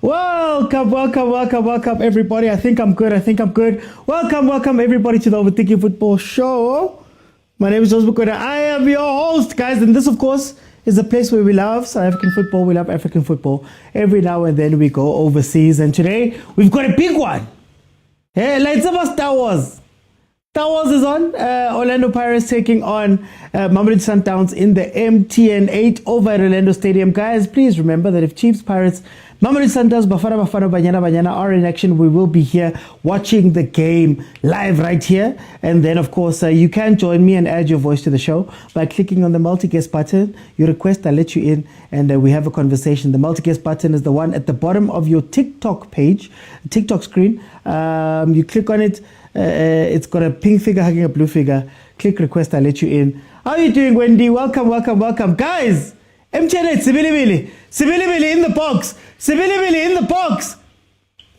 Welcome, everybody. I think I'm good. Welcome, everybody, to the Overthinking Football Show. My name is Joseph Mokwena. I am your host, guys, and this, of course, is a place where we love South African football. We love African football. Every now and then we go overseas, and today we've got a big one. Hey, let's about Star Wars. Star Wars is on. Orlando Pirates taking on Mamelodi Sundowns in the MTN 8 over at Orlando Stadium. Guys, please remember that if Chiefs, Pirates, Mamelodi Sundowns, Bafana, Banyana are in action, we will be here watching the game live right here. And then, of course, you can join me and add your voice to the show by clicking on the multi-guest button. You request, I let you in, and we have a conversation. The multi-guest button is the one at the bottom of your TikTok page, TikTok screen. You click on it. It's got a pink figure hugging a blue figure. Click request, I let you in. How are you doing, Wendy? Welcome. Guys, MTN Sibilibili in the box. Sibilibili in the box.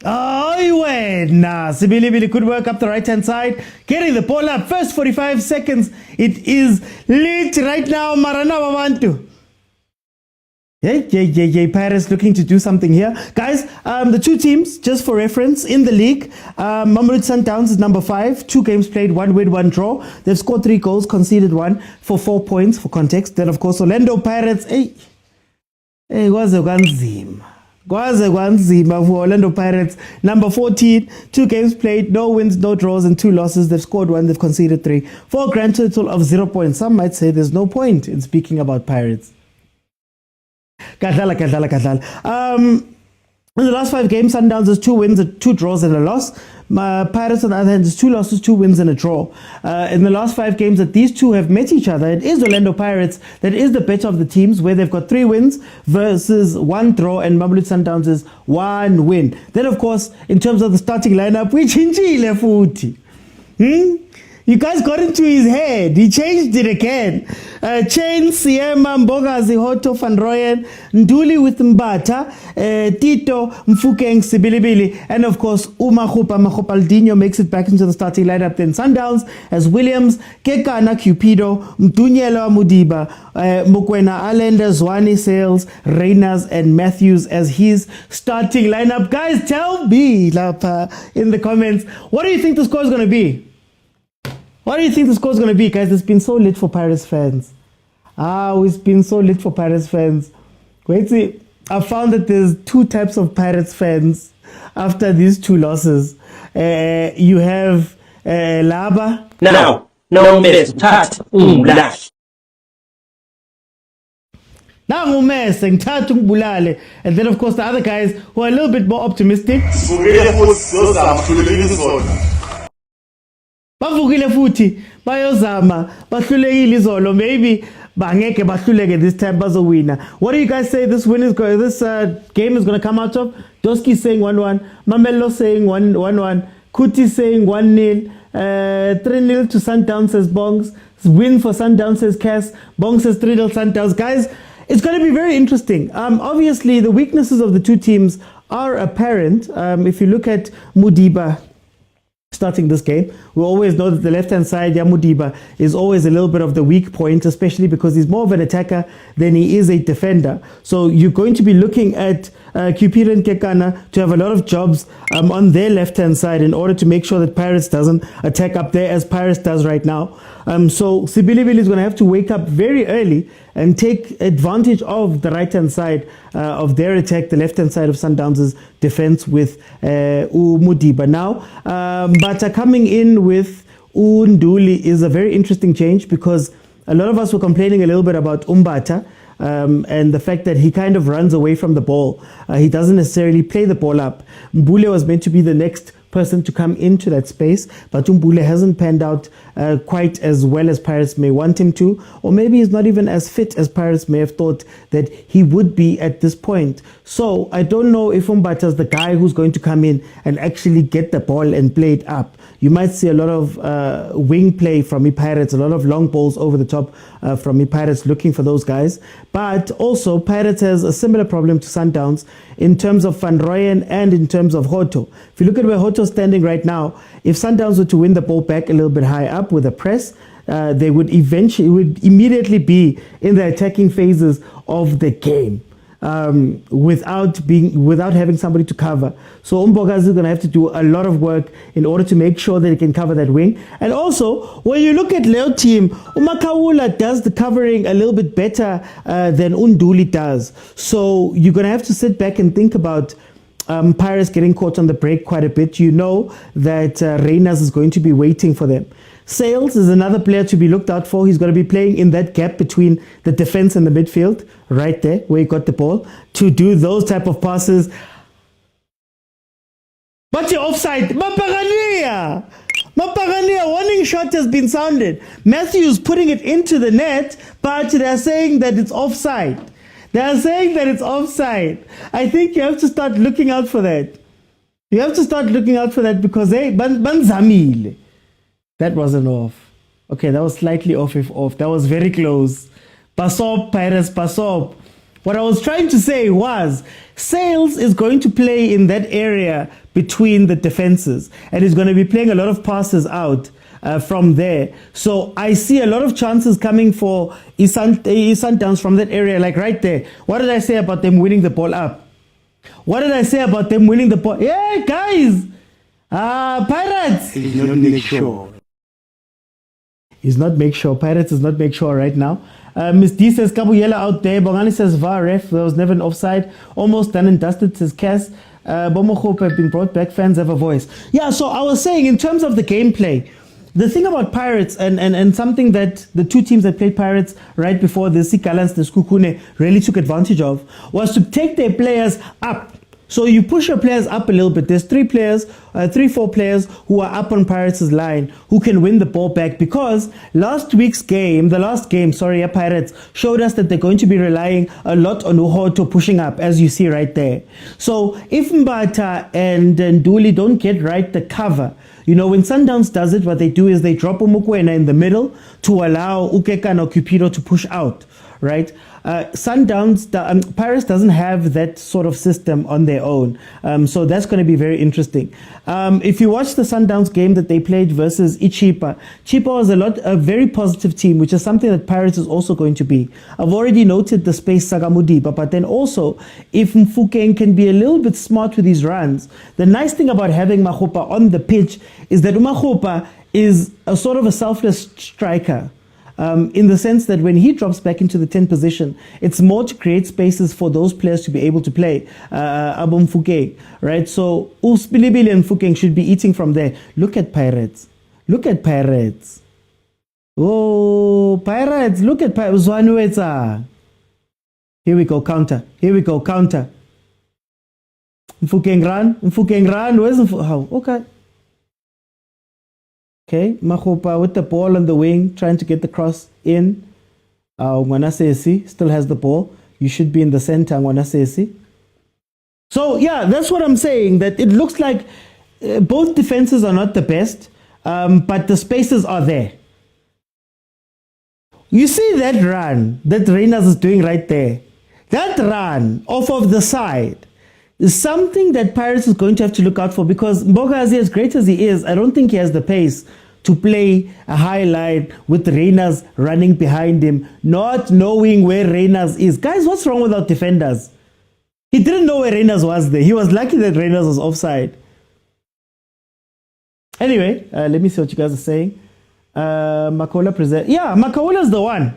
Oh, you win. Nah, Sibilibili could work up the right-hand side. Getting the ball up. First 45 seconds. It is lit right now. Marana Wabantu. Yeah. Paris looking to do something here. Guys, the two teams, just for reference, in the league, Mamelodi Sundowns is number 5, 2 games played, 1 win, 1 draw. They've scored 3 goals, conceded 1 for 4 points, for context. Then, of course, Orlando Pirates, kwaze kwanzima for Orlando Pirates, number 14, 2 games played, no wins, no draws, and 2 losses. They've scored 1, they've conceded 3, for a grand total of 0 points. Some might say there's no point in speaking about Pirates. Kadala. In the last 5 games, Sundowns has 2 wins, 2 draws, and a loss. Pirates, on the other hand, has 2 losses, 2 wins, and a draw. In the last 5 games that these two have met each other, it is Orlando Pirates that is the better of the teams, where they've got 3 wins versus 1 draw, and Mamelodi Sundowns is 1 win. Then, of course, in terms of the starting lineup, we changile futhi. You guys got into his head. He changed it again. Chain, Siema, Mbogazi, Hoto, Van Rooyen, Nduli with Mbata, Tito, Mfukeng, Sibilibili, and of course, Makopaldinho makes it back into the starting lineup. Then Sundowns as Williams, Kekana, Cupido, Mtunyelo, Mudiba, Mokwena, Allender, Tshwane, Sales, Reyners, and Matthews as his starting lineup. Guys, tell me in the comments, what do you think the score is going to be? What do you think the score is going to be, guys? It's been so lit for Pirates fans. It's been so lit for Pirates fans. Wait, see, I found that there's 2 types of Pirates fans after these 2 losses. You have Laba. No miss. And then, of course, the other guys who are a little bit more optimistic. Bavukile futhi bayozama bahlulekile izolo, maybe bangeke bahluleke this time bazowina. What do you guys say this game is going to come out of? Doski saying 1-1, Mamelo saying 1-1, Kuti saying 1-0, 3-0 to Sundowns says Bongs, win for Sundowns says Cass, Bongs says 3-0 Sundowns. Guys, it's going to be very interesting. Obviously the weaknesses of the two teams are apparent. If you look at Mudiba starting this game, we always know that the left-hand side, Yamudiba, is always a little bit of the weak point, especially because he's more of an attacker than he is a defender. So you're going to be looking at Cupido and Kekana to have a lot of jobs on their left-hand side in order to make sure that Pirates doesn't attack up there as Pirates does right now. So Sibilibili is going to have to wake up very early and take advantage of the right-hand side of their attack, the left-hand side of Sundowns' defense with Mudiba. Now, Bata coming in with Nduli is a very interesting change, because a lot of us were complaining a little bit about Umbata and the fact that he kind of runs away from the ball. He doesn't necessarily play the ball up. Mbule was meant to be the next person to come into that space, but Mbule hasn't panned out quite as well as Pirates may want him to, or maybe he's not even as fit as Pirates may have thought that he would be at this point. So I don't know if Umbata is the guy who's going to come in and actually get the ball and play it up. You might see a lot of wing play from Pirates, a lot of long balls over the top from Pirates, looking for those guys. But also Pirates has a similar problem to Sundowns in terms of Van Rooyen and in terms of Hoto. If you look at where Hoto's standing right now, if Sundowns were to win the ball back a little bit high up with a press, they would immediately be in the attacking phases of the game. without having somebody to cover. So Umbogazi is going to have to do a lot of work in order to make sure that he can cover that wing. And also, when you look at Leo team, Umakawula does the covering a little bit better than Unduli does. So you're going to have to sit back and think about Pirates getting caught on the break quite a bit. You know that Reyners is going to be waiting for them. Sales is another player to be looked out for. He's going to be playing in that gap between the defense and the midfield, right there where he got the ball, to do those type of passes. But you're offside. Mapagania, warning shot has been sounded. Matthews putting it into the net, but they're saying that it's offside. I think you have to start looking out for that. Because Banzamile. That wasn't off. Okay, that was slightly off if off. That was very close. Pasop, Pirates, Pasop. What I was trying to say was Sales is going to play in that area between the defenses, and he's going to be playing a lot of passes out from there. So I see a lot of chances coming for Sundowns from that area, like right there. What did I say about them winning the ball up? Yeah, guys! Pirates! He's not make sure. Pirates is not make sure right now. Miss D says Kabuyela out there. Bongani says VAR ref. There was never an offside. Almost done and dusted, says Cass. Bomo Hope have been brought back. Fans have a voice. Yeah, so I was saying in terms of the gameplay, the thing about Pirates and something that the two teams that played Pirates right before the Sikalans, the Skukune, really took advantage of was to take their players up. So you push your players up a little bit. There's 4 players who are up on Pirates' line who can win the ball back, because Pirates showed us that they're going to be relying a lot on Uhoto pushing up, as you see right there. So if Mbata and Nduli don't get right the cover, you know, when Sundowns does it, what they do is they drop mokwena in the middle to allow Ukeka or Cupido to push out, right? Pirates doesn't have that sort of system on their own. So that's going to be very interesting. If you watch the Sundowns game that they played versus Ichipa was a very positive team, which is something that Pirates is also going to be. I've already noted the space Sagamudiba, but then also if Mfukeng can be a little bit smart with his runs, the nice thing about having Mahopa on the pitch is that Mahopa is a sort of a selfless striker. In the sense that when he drops back into the 10 position, it's more to create spaces for those players to be able to play. Abum Fukeng, right? So Uspilibili and Fukeng should be eating from there. Look at Pirates. Oh, Pirates. Look at Pirates. Here we go, counter. Mfukeng run. Where's Mfukeng? How? Okay, Mahopa with the ball on the wing, trying to get the cross in. Ngwanasesi still has the ball. You should be in the center, Ngwanasesi. So, yeah, that's what I'm saying, that it looks like both defenses are not the best, but the spaces are there. You see that run that Reyners is doing right there? That run off of the side is something that Pirates is going to have to look out for, because Mbogazi, as great as he is, I don't think he has the pace to play a high line with Reyners running behind him, not knowing where Reyners is. Guys, what's wrong with our defenders? He didn't know where Reyners was there. He was lucky that Reyners was offside. Anyway, let me see what you guys are saying. Makola present. Yeah, Makola's the one.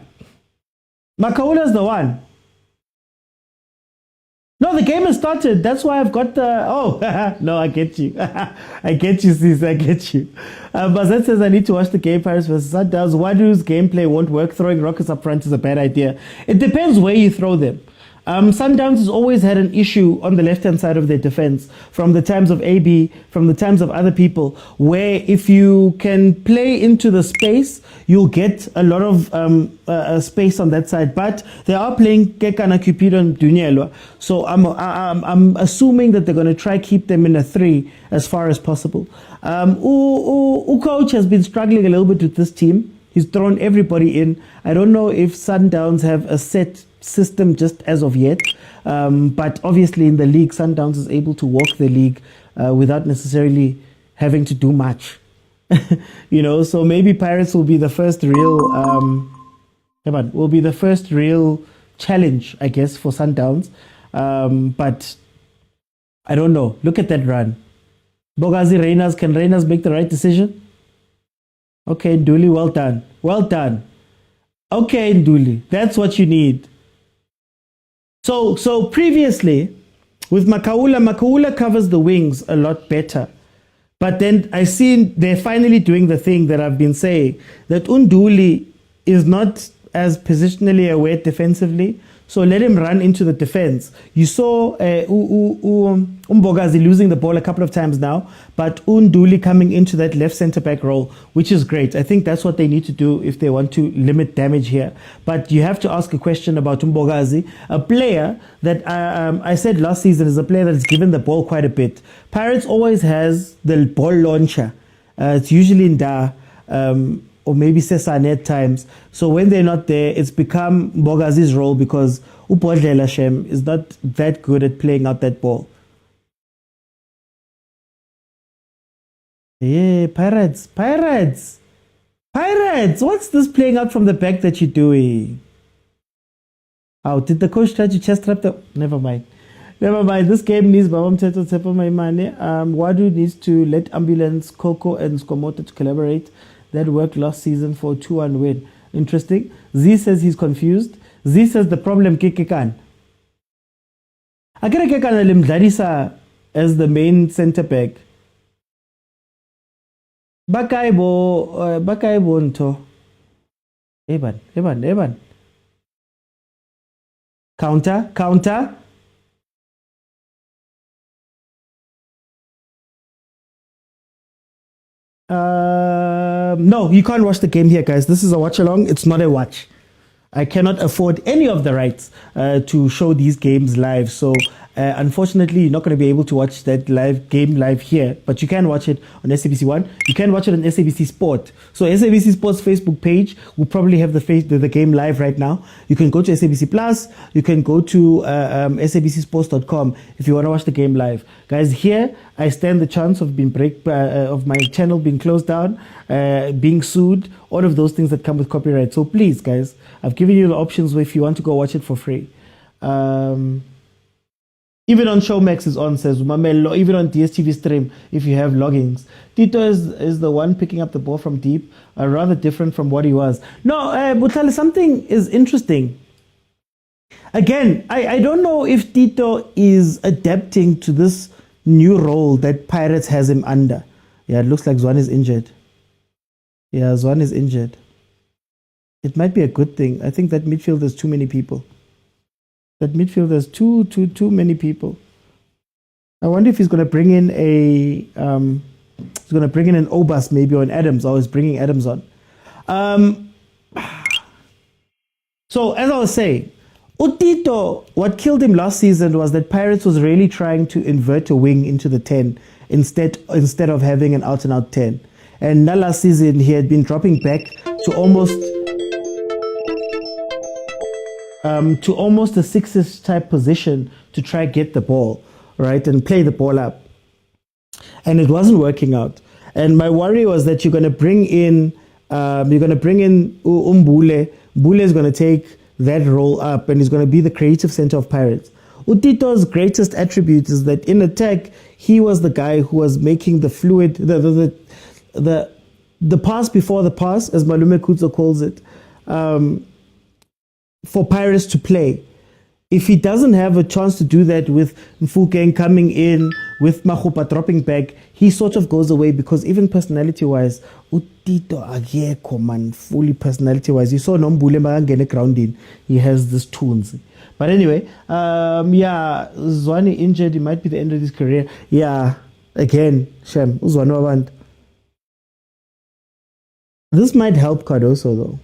No, the game has started. That's why I've got the... Oh, no, I get you. I get you, sis. Bazet says, I need to watch the game, Paris versus Sundowns. Wadu's gameplay won't work. Throwing rockets up front is a bad idea. It depends where you throw them. Sundowns has always had an issue on the left-hand side of their defense from the times of AB, from the times of other people, where if you can play into the space, you'll get a lot of space on that side. But they are playing Kekana, Cupido, and Dunyelwa. So I'm assuming that they're going to try keep them in a 3 as far as possible. Coach has been struggling a little bit with this team. He's thrown everybody in. I don't know if Sundowns have a set system just as of yet, but obviously in the league, Sundowns is able to walk the league without necessarily having to do much. You know, so maybe Pirates will be the first real challenge, I guess, for Sundowns. But I don't know. Look at that run. Bogazi Reyners, can Reyners make the right decision? Okay, Nduli, well done. Well done. Okay, Nduli, that's what you need. So previously, with Makaula covers the wings a lot better. But then I see they're finally doing the thing that I've been saying, that Nduli is not as positionally aware defensively. So let him run into the defense. You saw Mbogazi losing the ball a couple of times now, but Nduli coming into that left centre-back role, which is great. I think that's what they need to do if they want to limit damage here. But you have to ask a question about Mbogazi, a player that I said last season is a player that's given the ball quite a bit. Pirates always has the ball launcher. It's usually Nda. Or maybe Sesane at times. So when they're not there, it's become Mbogazi's role because Upodlela Shem is not that good at playing out that ball. Yeah, Pirates. What's this playing out from the back that you're doing? Oh, did the coach try to chest trap the... Never mind. This game needs Babam Teto Tepo Maimane. Wadu needs to let Ambulance, Coco, and Skomoto to collaborate. That worked last season for a 2-1 win. Interesting. Z says he's confused. Z says the problem Kekekan. Akira Kekan Limdarisa as the main centre back. Bakaibo nto. Eban. Counter. No, you can't watch the game here, guys. This is a watch along. It's not a watch. I cannot afford any of the rights to show these games live. So unfortunately, you're not going to be able to watch that game live here, but you can watch it on SABC 1. You can watch it on SABC Sport. So SABC Sport's Facebook page will probably have the game live right now. You can go to SABC Plus. You can go to sabcsports.com if you want to watch the game live. Guys, here I stand the chance of of my channel being closed down, being sued, all of those things that come with copyright. So please, guys, I've given you the options where if you want to go watch it for free. Even on Showmax is on, says Mamelo, even on DSTV stream, if you have logins. Tito is the one picking up the ball from deep, rather different from what he was. No, Butale, something is interesting. Again, I don't know if Tito is adapting to this new role that Pirates has him under. Yeah, it looks like Zwane is injured. Yeah, Zwane is injured. It might be a good thing. I think that midfield there's too many people. That midfield there's too many people. I wonder if he's going to bring in an Obas maybe, or an Adams. I was bringing Adams on. So as I was saying, Utito, what killed him last season was that Pirates was really trying to invert a wing into the 10 instead of having an out-and-out 10. And now last season he had been dropping back to almost a six-ish type position to try get the ball, right, and play the ball up. And it wasn't working out. And my worry was that you're going to bring in Umbule. Mbule is going to take that role up, and he's going to be the creative center of Pirates. Utito's greatest attribute is that in attack, he was the guy who was making the fluid, the pass before the pass, as Malume Kuzo calls it, for Pirates to play. If he doesn't have a chance to do that with Mfukeng coming in, with Mahupa dropping back, he sort of goes away, because even personality-wise, Utito ageko man, fully personality-wise. You saw Nombule Magangene grounding. He has this tunes. But anyway, yeah, Zwane injured. It might be the end of his career. Yeah, again, Shem, Zwane Waband. This might help Cardoso, though.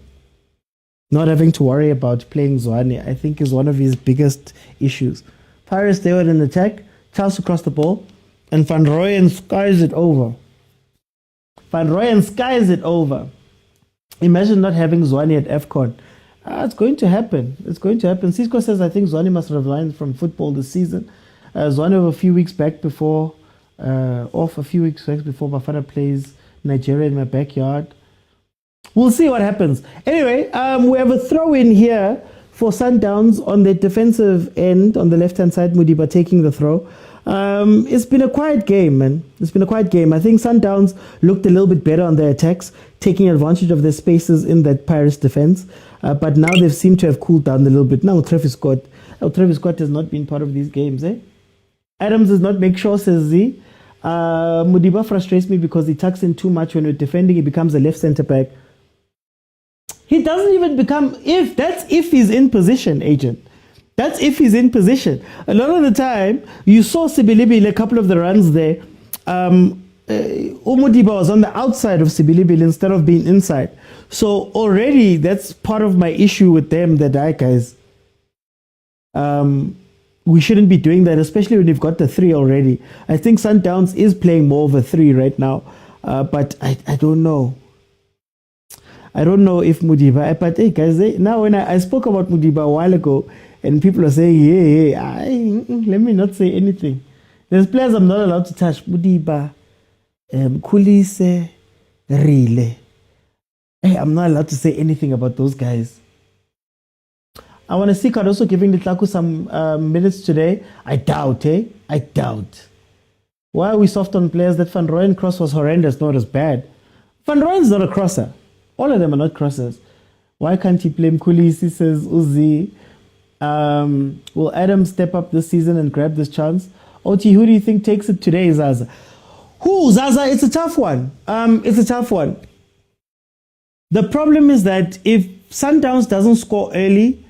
Not having to worry about playing Zwane, I think, is one of his biggest issues. Pirates, they were in attack, Charles across the ball, and Van Rooyen skies it over. Imagine not having Zwane at AFCON. It's going to happen. Cisco says, I think Zwane must resign from football this season. Zwane a few weeks back before Bafana plays Nigeria in my backyard. We'll see what happens. Anyway, we have a throw in here for Sundowns on the defensive end, on the left-hand side, Modiba taking the throw. It's been a quiet game, man. It's been a quiet game. I think Sundowns looked a little bit better on their attacks, taking advantage of their spaces in that Pirates defense. But now they seem to have cooled down a little bit. Now Travis Scott has not been part of these games, eh? Adams does not make sure, says Z. Modiba frustrates me because he tucks in too much when we're defending. He becomes a left centre back. He doesn't even become, if he's in position, agent. That's if he's in position. A lot of the time, you saw Sibilibili a couple of the runs there. Modiba was on the outside of Sibilibili instead of being inside. So already, that's part of my issue with them, that guys, we shouldn't be doing that, especially when you've got the 3 already. I think Sundowns is playing more of a 3 right now, but I don't know. I don't know if Modiba, but hey guys, now when I spoke about Modiba a while ago, and people are saying, let me not say anything. There's players I'm not allowed to touch. Modiba, Kulise, Rile. Hey, I'm not allowed to say anything about those guys. I want to see Cardoso giving Litlaku some minutes today. I doubt, I doubt. Why are we soft on players? That Van Rooyen cross was horrendous, not as bad. Van Rooyen's not a crosser. All of them are not crossers. Why can't he play Mkulisi, says Uzi. Will Adam step up this season and grab this chance? Oti, who do you think takes it today, Zaza? Zaza? It's a tough one. It's a tough one. The problem is that if Sundowns doesn't score early,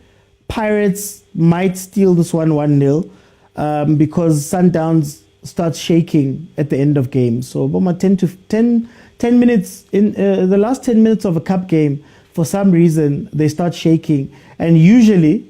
Pirates might steal this one 1-0 because Sundowns starts shaking at the end of games. So about 10 minutes in the last 10 minutes of a cup game, for some reason they start shaking, and usually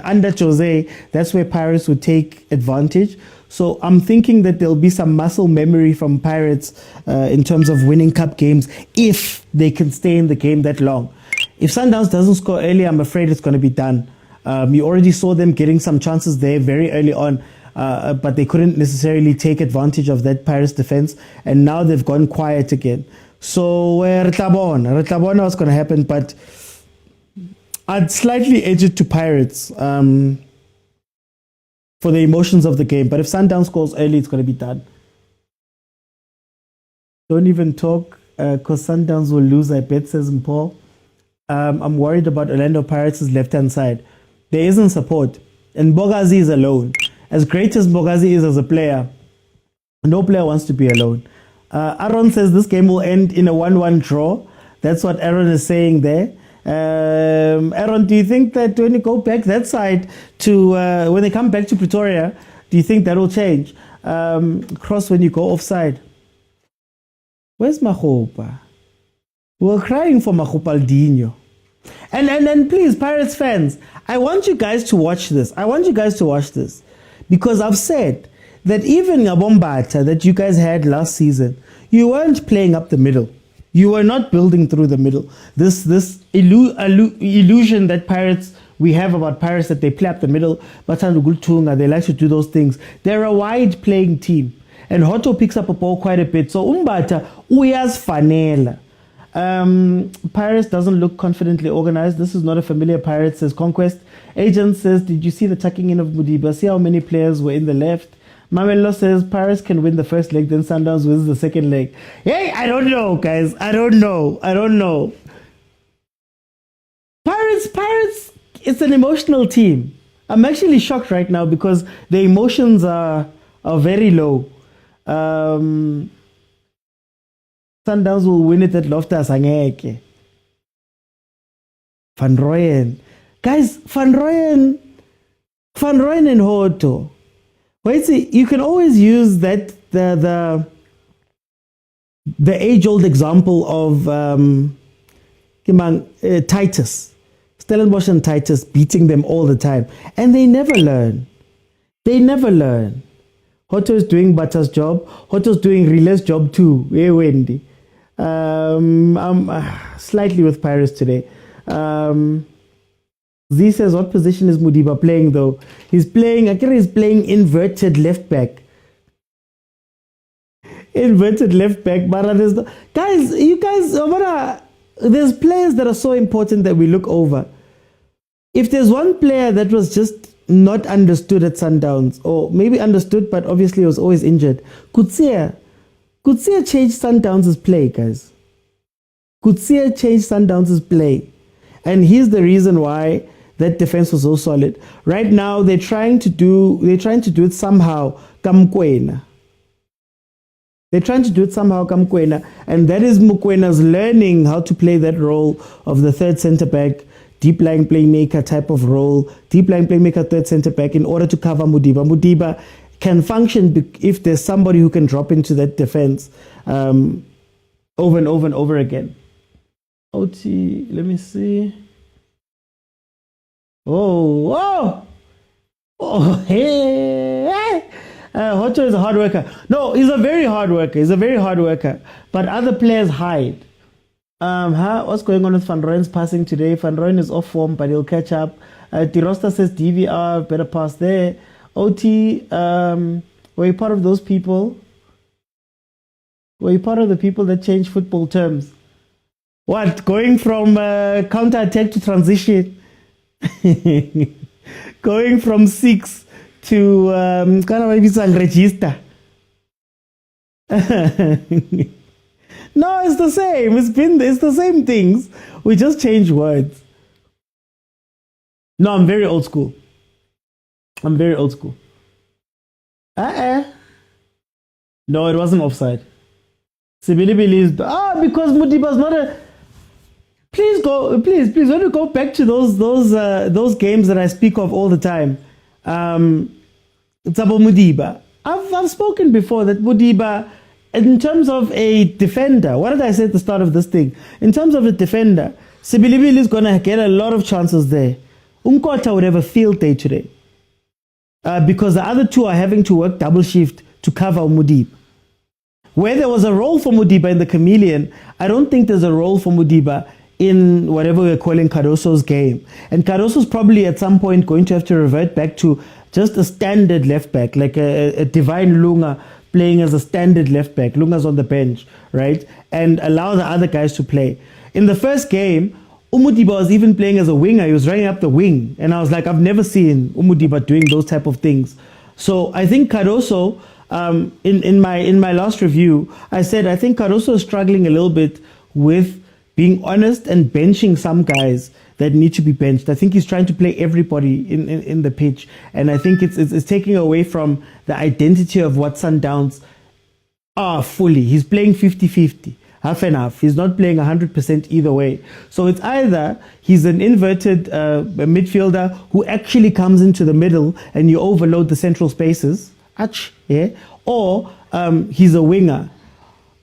under Jose, that's where Pirates would take advantage. So I'm thinking that there'll be some muscle memory from Pirates in terms of winning cup games if they can stay in the game that long. If Sundowns doesn't score early, I'm afraid it's going to be done. You already saw them getting some chances there very early on, but they couldn't necessarily take advantage of that Pirates defense, and now they've gone quiet again. So Retlabona was going to happen, but I'd slightly edge it to Pirates for the emotions of the game. But if Sundowns scores early, it's going to be done. Don't even talk, because Sundowns will lose, I bet, says Paul. I'm worried about Orlando Pirates' left-hand side. There isn't support, and Bogazi is alone. As great as Bogazi is as a player, no player wants to be alone. Aaron says this game will end in a 1-1 draw. That's what Aaron is saying there. Aaron, do you think that when you go back that side to when they come back to Pretoria, do you think that will change? Cross when you go offside. Where's Mahopa? We're crying for Mahopaldinho. And please, Pirates fans, I want you guys to watch this. Because I've said that even Ngabombata that you guys had last season, you weren't playing up the middle. You were not building through the middle. This illusion that we have about Pirates, that they play up the middle, they like to do those things. They're a wide playing team. And Hoto picks up a ball quite a bit. So Umbata, uyas fanela. Pirates doesn't look confidently organized. This is not a familiar Pirates, says Conquest. Agent says, did you see the tucking in of Modiba? See how many players were in the left? Mamelodi says Pirates can win the first leg, then Sundowns wins the second leg. Hey, I don't know, guys. I don't know. Pirates, it's an emotional team. I'm actually shocked right now because the emotions are very low. Sundowns will win it at Loftus Angeke. Van Rooyen. Guys, Van Rooyen and Hoto. Wait, see, you can always use that the age-old example of Titus, Stellenbosch and Titus beating them all the time, and they never learn. Hoto is doing Bata's job. Hoto's doing Rile's job too. Hey, Wendy. I'm slightly with Pirates today. Z says, what position is Modiba playing though? He's playing inverted left back. But there's there's players that are so important that we look over. If there's one player that was just not understood at Sundowns, or maybe understood, but obviously was always injured, Kutsia changed Sundowns' play, guys. Kutsia changed Sundowns' play. And here's the reason why that defense was so solid. Right now, they're trying to do it somehow, mokwena. They're trying to do it somehow, mokwena. And that is Mokwena's learning how to play that role of the third center-back, deep-lying playmaker type of role, deep-lying playmaker, third center-back, in order to cover Modiba. Modiba can function if there's somebody who can drop into that defense over and over and over again. OT, let me see. Oh, hey. Hoto is a hard worker. No, he's a very hard worker. But other players hide. What's going on with Van Rooyen's passing today? Van Rooyen is off form, but he'll catch up. Tirosta says DVR, better pass there. OT, were you part of those people? Were you part of the people that change football terms? What? Going from counter-attack to transition? Going from 6 to kind of maybe some register. No, it's the same. It's the same things. We just change words. No, I'm very old school. No, it wasn't offside. Sibili believes because Modiba's not a. Please. When we go back to those games that I speak of all the time, it's about Modiba. I've spoken before that Modiba, in terms of a defender, what did I say at the start of this thing? In terms of a defender, Sibilibili is going to get a lot of chances there. Unkota would have a field day today. Because the other two are having to work double shift to cover Modiba. Where there was a role for Modiba in the Chameleon, I don't think there's a role for Modiba in whatever we're calling Cardoso's game. And Cardoso's probably at some point going to have to revert back to just a standard left back, like a Divine Lunga playing as a standard left back. Lunga's on the bench, right? And allow the other guys to play. In the first game, Umudiba was even playing as a winger. He was running up the wing. And I was like, I've never seen Umudiba doing those type of things. So I think Cardoso, in my last review, I said I think Cardoso is struggling a little bit with being honest and benching some guys that need to be benched. I think he's trying to play everybody in the pitch. And I think it's taking away from the identity of what Sundowns are fully. He's playing 50-50. Half and half. He's not playing 100% either way. So it's either he's an inverted midfielder who actually comes into the middle and you overload the central spaces, or he's a winger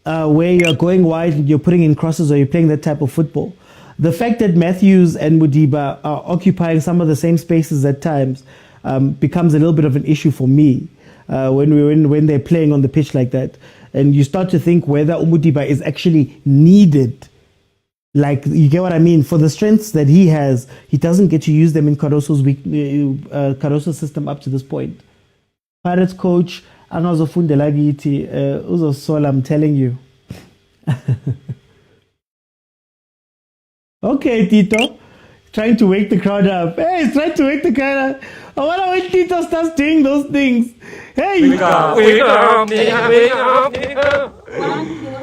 where you're going wide and you're putting in crosses or you're playing that type of football. The fact that Matthews and Modiba are occupying some of the same spaces at times becomes a little bit of an issue for me when they're playing on the pitch like that. And you start to think whether Umudiba is actually needed. Like, you get what I mean? For the strengths that he has, he doesn't get to use them in Cardoso's system up to this point. Pirates coach, Angazofundela githi uzosola, I'm telling you. Okay, Tito. Trying to wake the crowd up. Hey, he's trying to wake the crowd up. I wonder when Tito starts doing those things. Hey! Wake up, wake up, wake up, wake up,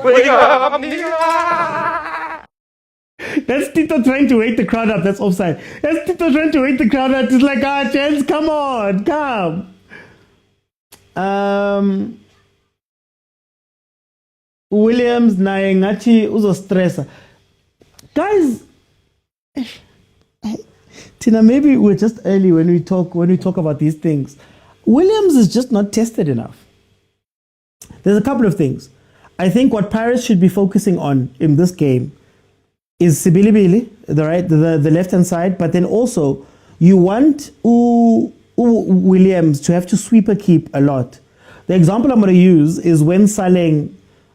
wake up, wake up. That's Tito trying to wake the crowd up. That's offside. That's Tito trying to wake the crowd up. It's like, gents, come on, come. Williams naye ngathi uzostressa. Guys, Tina, maybe we're just early when we talk about these things. Williams is just not tested enough. There's a couple of things. I think what Pirates should be focusing on in this game is Sibilibili, the left-hand side, but then also you want Williams to have to sweep a keep a lot. The example I'm going to use is when Saleng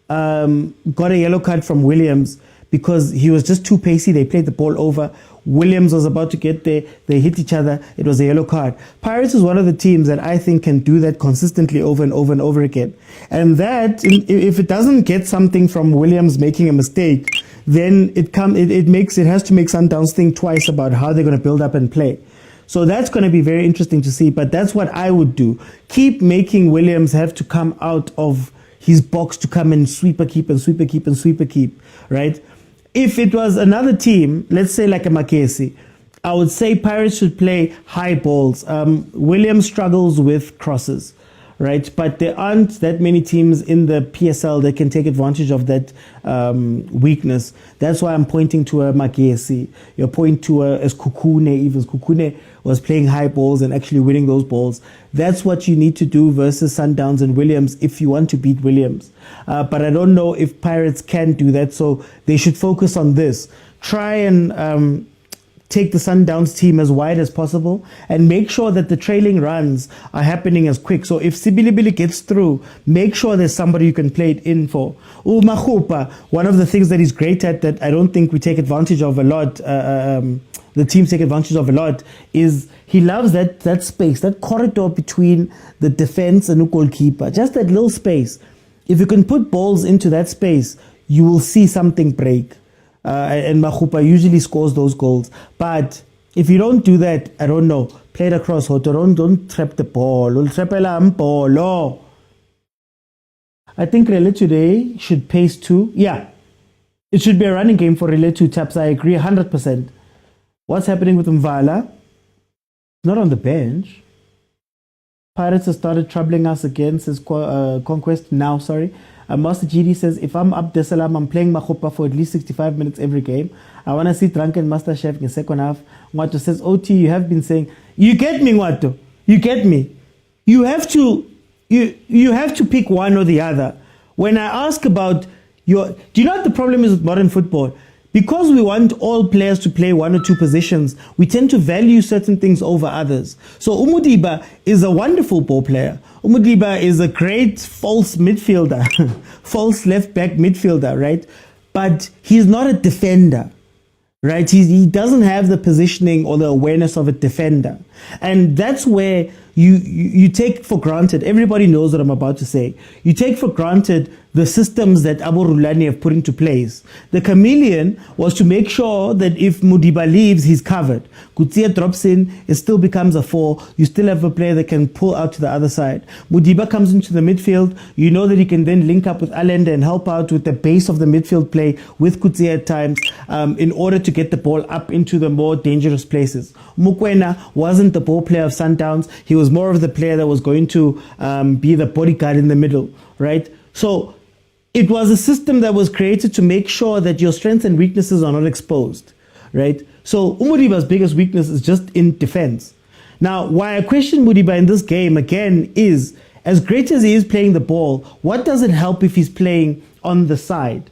got a yellow card from Williams because he was just too pacey. They played the ball over. Williams was about to get there. They hit each other. It was a yellow card. Pirates is one of the teams that I think can do that consistently over and over and over again. And that, if it doesn't get something from Williams making a mistake, then it has to make Sundowns think twice about how they're going to build up and play. So that's going to be very interesting to see, but that's what I would do. Keep making Williams have to come out of his box to come and sweeper keep, right? If it was another team, let's say like a Makesi, I would say Pirates should play high balls. Williams struggles with crosses, right? But there aren't that many teams in the PSL that can take advantage of that weakness. That's why I'm pointing to a Makesi. You're pointing to a Kukune, even Kukune was playing high balls and actually winning those balls. That's what you need to do versus Sundowns and Williams if you want to beat Williams. But I don't know if Pirates can do that, so they should focus on this. Try and take the Sundowns team as wide as possible and make sure that the trailing runs are happening as quick. So if Sibilibili gets through, make sure there's somebody you can play it in for. Mahupa, one of the things that he's great at that I don't think we take advantage of a lot, the teams take advantage of a lot, is he loves that space, that corridor between the defense and the goalkeeper, just that little space. If you can put balls into that space, you will see something break. And Mahupa usually scores those goals. But if you don't do that, I don't know. Play it across. Don't trap the ball. I think Relay today should pace 2. Yeah. It should be a running game for Relay 2 taps. I agree 100%. What's happening with Mvala? Not on the bench. Pirates have started troubling us again since Conquest now, sorry. Master GD says, if I'm up Desalam, I'm playing Mahupa for at least 65 minutes every game. I want to see Drunken Master Chef in the second half. Ngwato says, OT, you have been saying, you get me, Ngwato. You get me. You have to pick one or the other. When I ask about do you know what the problem is with modern football? Because we want all players to play one or two positions, we tend to value certain things over others. So Umudiba is a wonderful ball player. Umudiba is a great false midfielder, false left back midfielder, right? But he's not a defender, right? He doesn't have the positioning or the awareness of a defender. And that's where you take for granted, everybody knows what I'm about to say, you take for granted the systems that Abu Rulani have put into place. The chameleon was to make sure that if Mudiba leaves, he's covered. Kutsia drops in, it still becomes a 4. You still have a player that can pull out to the other side. Mudiba comes into the midfield. You know that he can then link up with Allende and help out with the base of the midfield play with Kutsia at times in order to get the ball up into the more dangerous places. Mokwena wasn't the ball player of Sundowns. He was more of the player that was going to be the bodyguard in the middle, right? So it was a system that was created to make sure that your strengths and weaknesses are not exposed, right? So Umudiba's biggest weakness is just in defense. Now, why I question Mudiba in this game again is, as great as he is playing the ball, what does it help if he's playing on the side,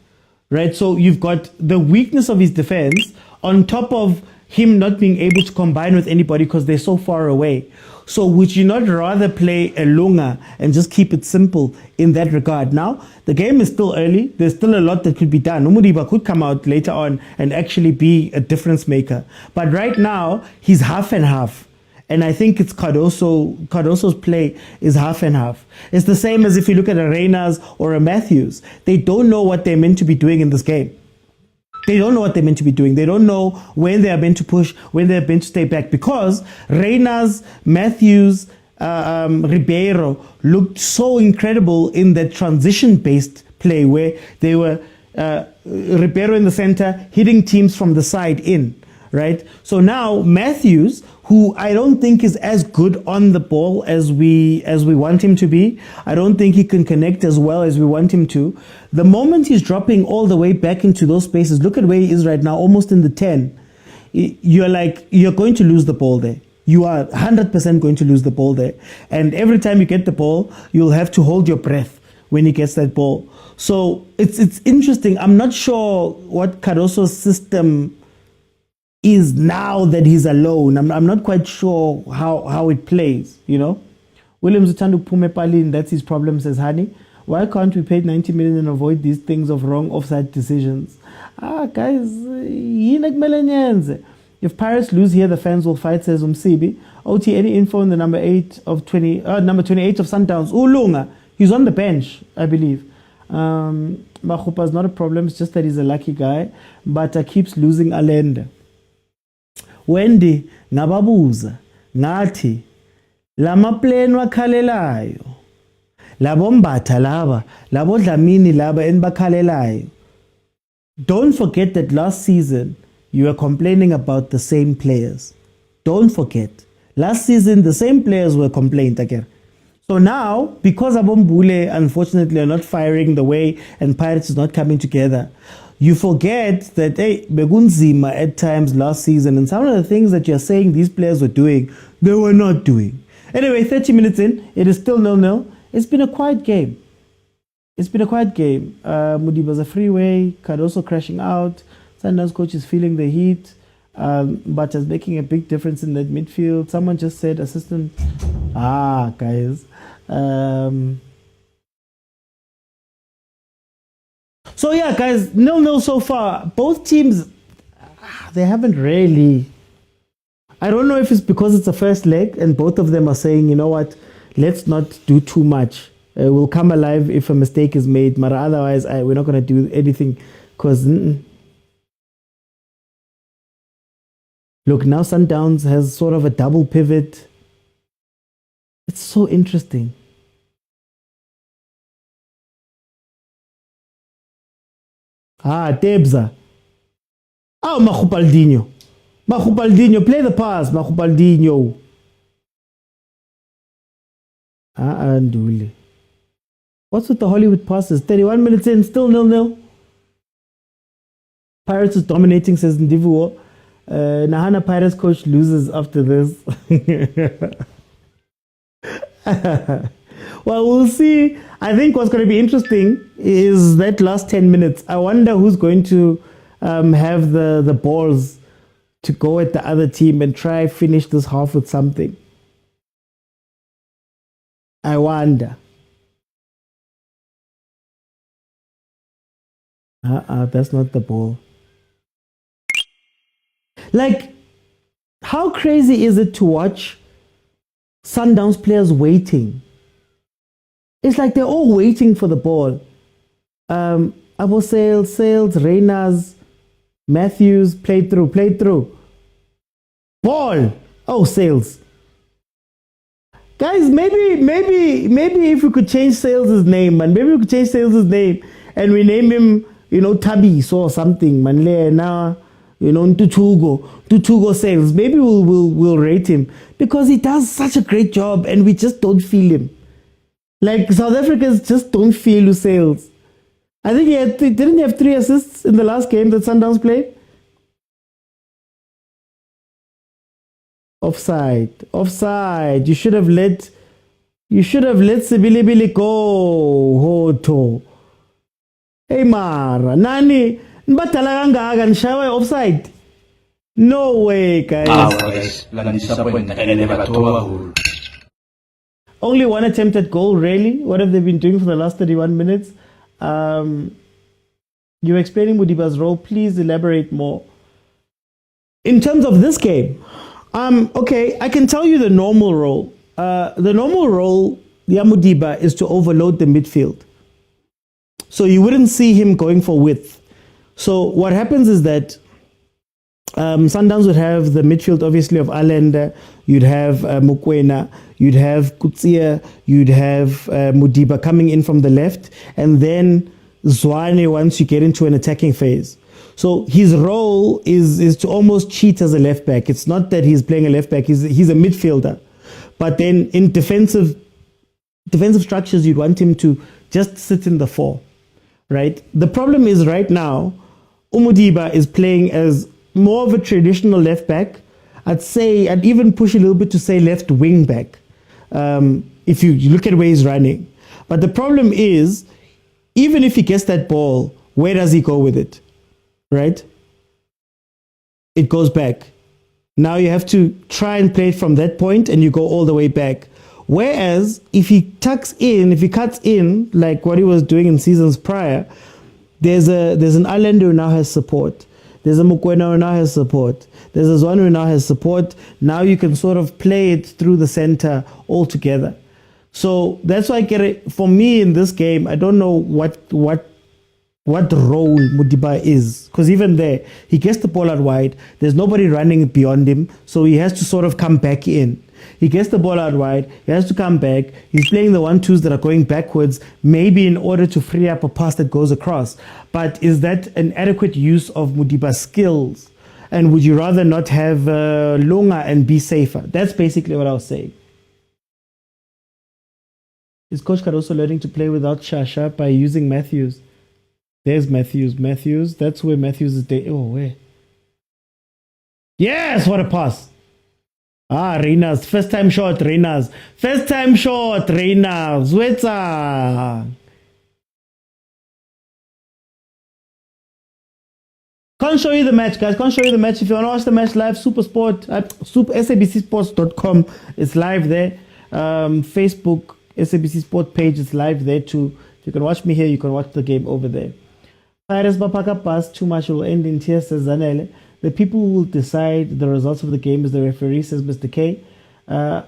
right? So you've got the weakness of his defense on top of him not being able to combine with anybody because they're so far away. So would you not rather play a Lunga and just keep it simple in that regard? Now, the game is still early. There's still a lot that could be done. Umudiba could come out later on and actually be a difference maker. But right now, he's half and half. And I think it's Cardoso's play is half and half. It's the same as if you look at a Reyners or a Matthews. They don't know what they're meant to be doing in this game. They don't know what they're meant to be doing. They don't know when they are meant to push, when they're meant to stay back. Because Reyners, Matthews, Ribeiro looked so incredible in that transition-based play where they were Ribeiro in the center, hitting teams from the side in, right? So now Matthews, who I don't think is as good on the ball as we want him to be. I don't think he can connect as well as we want him to. The moment he's dropping all the way back into those spaces, look at where he is right now, almost in the 10. You're going to lose the ball there. You are 100% going to lose the ball there. And every time you get the ball, you'll have to hold your breath when he gets that ball. So it's interesting. I'm not sure what Cardoso's system is now that he's alone. I'm not quite sure how it plays, you know. Williams Utandu Pumepalin, that's his problem, says Hani. Why can't we pay 90 million and avoid these things of wrong offside decisions? Guys, if Pirates lose here, the fans will fight, says Umsibi. OT, any info on the number 28 of Sundowns? Ulunga, he's on the bench, I believe. Mahupa is not a problem. It's just that he's a lucky guy, but keeps losing Allende. Wendy ngababuza ngathi lama plane wakhalelayo labo mbatha laba labo dlamini laba enibakhalelayo. Don't forget that last season you were complaining about the same players. Don't forget. Last season the same players were complaining again. So now, because Abombule unfortunately are not firing the way and Pirates is not coming together, you forget that hey, Begunzima at times last season and some of the things that you're saying these players were doing, they were not doing. Anyway, 30 minutes in, it is still 0-0. It's been a quiet game. Mudiba's a freeway, Cardoso crashing out. Sundowns coach is feeling the heat, but is making a big difference in that midfield. Someone just said assistant. Guys. So yeah, guys, 0-0 so far. Both teams, they haven't really. I don't know if it's because it's the first leg and both of them are saying, you know what, let's not do too much. We'll come alive if a mistake is made. But otherwise, we're not going to do anything because. Look, now Sundowns has sort of a double pivot. It's so interesting. Tebza. Mahupaldinho. Mahupaldinho, play the pass, Mahupaldinho. Andule. What's with the Hollywood passes? 31 minutes in, still 0-0. Pirates is dominating, says Ndivuo. Nahana Pirates coach loses after this. Well, we'll see. I think what's going to be interesting is that last 10 minutes. I wonder who's going to have the balls to go at the other team and try finish this half with something. I wonder. That's not the ball. Like, how crazy is it to watch Sundowns players waiting? It's like they're all waiting for the ball. Abo Sales, Reyners, Matthews, played through. Ball! Oh, Sales. Guys, maybe if we could change Sales' name, man. Maybe we could change Sales' name and we name him, Tabis or something, man. Now, Tuchugo Sales. Maybe we'll rate him because he does such a great job and we just don't feel him. Like, South Africans just don't feel Sales. I think didn't he have 3 assists in the last game that Sundowns played? Offside. You should have let Sibilibili go. Hoto. Hey Mara, Nani, Batalanga and Shawa offside. No way, guys. Only one attempted goal, really? What have they been doing for the last 31 minutes? You're explaining Mudiba's role. Please elaborate more. In terms of this game, okay, I can tell you the normal role. The normal role, Mudiba, is to overload the midfield. So you wouldn't see him going for width. So what happens is that Sundowns would have the midfield, obviously, of Allende. You'd have Mokwena. You'd have Kutsia. You'd have Mudiba coming in from the left. And then Tshwane once you get into an attacking phase. So his role is to almost cheat as a left back. It's not that he's playing a left back. He's a midfielder. But then in defensive structures, you'd want him to just sit in the 4. Right? The problem is right now, Umudiba is playing as more of a traditional left back. I'd even push a little bit to say left wing back, if you look at where he's running. But the problem is, even if he gets that ball, where does he go with it? Right? It goes back. Now you have to try and play it from that point and you go all the way back. Whereas if he cuts in, like what he was doing in seasons prior, there's an Allende who now has support. There's a Mokwena who now has support. There's a Tshwane who now has support. Now you can sort of play it through the center altogether. So that's why I get it. For me in this game, I don't know what role Modiba is, because even there he gets the ball out wide. There's nobody running beyond him, so he has to sort of come back in. He gets the ball out wide. He has to come back. He's playing the 1-2s that are going backwards, maybe in order to free up a pass that goes across. But is that an adequate use of Modiba's skills? And would you rather not have Lunga and be safer? That's basically what I was saying. Is Coach Caruso learning to play without Shasha by using Matthews? There's Matthews. Matthews. That's where Matthews is. Where? Yes, what a pass. Reina's. First time shot, Reina's. First time shot, Reina. Zwetsa. Can't show you the match, guys. Can't show you the match. If you want to watch the match live, Supersport at sabcsports.com. It's live there. Facebook, SABC Sport page is live there too. If you can watch me here, you can watch the game over there. Pirates Bapaka pass too much will end in tears, says Zanele. The people who will decide the results of the game is the referee, says Mr. K. I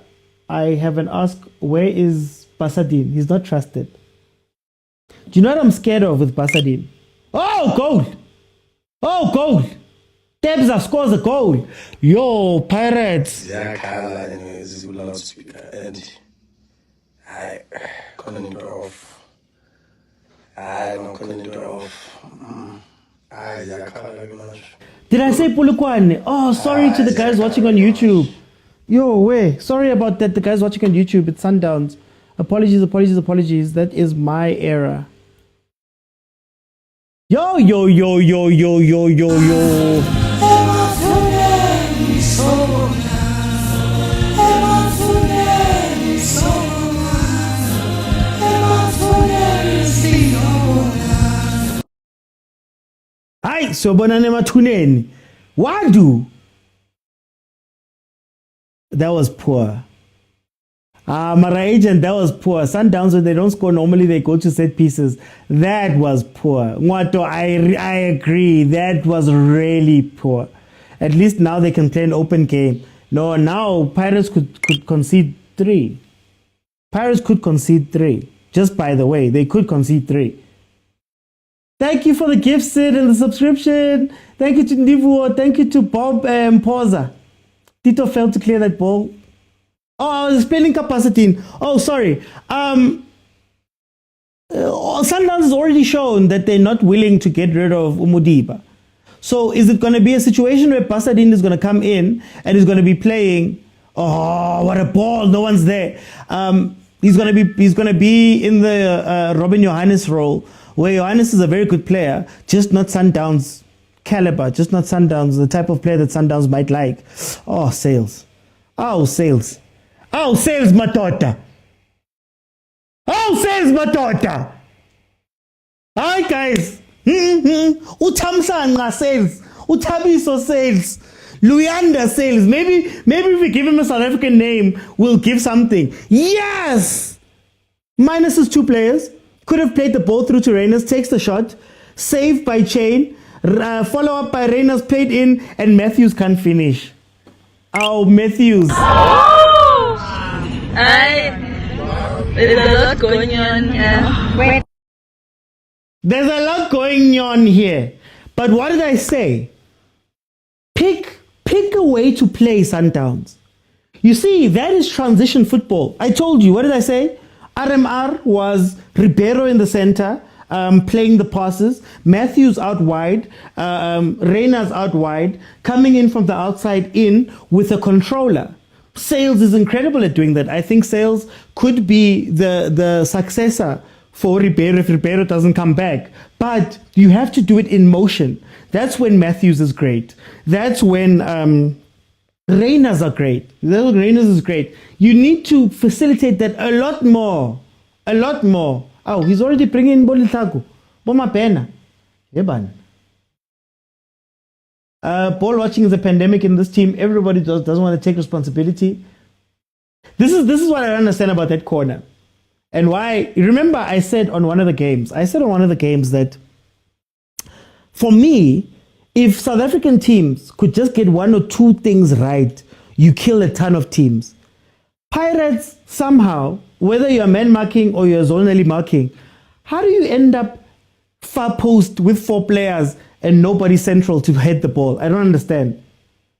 haven't asked, where is Pasadine? He's not trusted. Do you know what I'm scared of with Pasadine? Oh, goal! Oh, goal! Tebza scores a goal. Yo, Pirates. Yeah, Kala, anyways, is loudspeaker. And I couldn't it off. I don't couldn't it off. Did I say Pulukwane? Oh, sorry to the guys watching on YouTube. Yo, wait. Sorry about that. The guys watching on YouTube, it's Sundowns. Apologies. That is my error. Yo. Hi, sobonane mathuneni. Wadu. That was poor. Mara agent, that was poor. Sundowns, when they don't score, normally they go to set pieces. That was poor. Ngwato, I agree. That was really poor. At least now they can play an open game. No, now Pirates could concede 3. Pirates could concede 3. Just by the way, they could concede 3. Thank you for the gift, Sid, and the subscription. Thank you to Ndivu. Thank you to Bob Poza. Tito failed to clear that ball. Oh, spelling capacity. Oh, sorry. Sundowns has already shown that they're not willing to get rid of Umudiba. So is it going to be a situation where Pasadine is going to come in and is going to be playing? Oh, what a ball! No one's there. He's going to be in the Robin Johannes role, where Johannes is a very good player, just not Sundowns caliber, just not Sundowns, the type of player that Sundowns might like. Oh, Sales. Oh, Sales. Oh, Sales Matota. Oh, Sales Matota. Hi, guys. Utamsanga Sales. Utabiso Sales. Luyanda Sales. Maybe if we give him a South African name, we'll give something. Yes! Minuses 2 players. Could have played the ball through to Reyners, takes the shot, saved by Chain, follow up by Reyners, played in, and Matthews can't finish. Oh, Matthews. There's a lot going on here. There's a lot going on here. But what did I say? Pick a way to play Sundowns. You see, that is transition football. I told you, what did I say? RMR was Ribeiro in the center, playing the passes, Matthews out wide, Reyners out wide, coming in from the outside in with a controller. Sales is incredible at doing that. I think Sales could be the successor for Ribeiro if Ribeiro doesn't come back. But you have to do it in motion. That's when Matthews is great. That's when Reyners are great. Reyners is great. You need to facilitate that a lot more. A lot more. Oh, he's already bringing in Bolitaku. Boma pena. Yeban. Ball watching is a pandemic in this team. Everybody doesn't want to take responsibility. This is what I don't understand about that corner. And why, remember I said on one of the games that for me, if South African teams could just get 1 or 2 things right, you kill a ton of teams. Pirates, somehow, whether you're man marking or you're zonally marking, how do you end up far post with 4 players and nobody central to head the ball? I don't understand.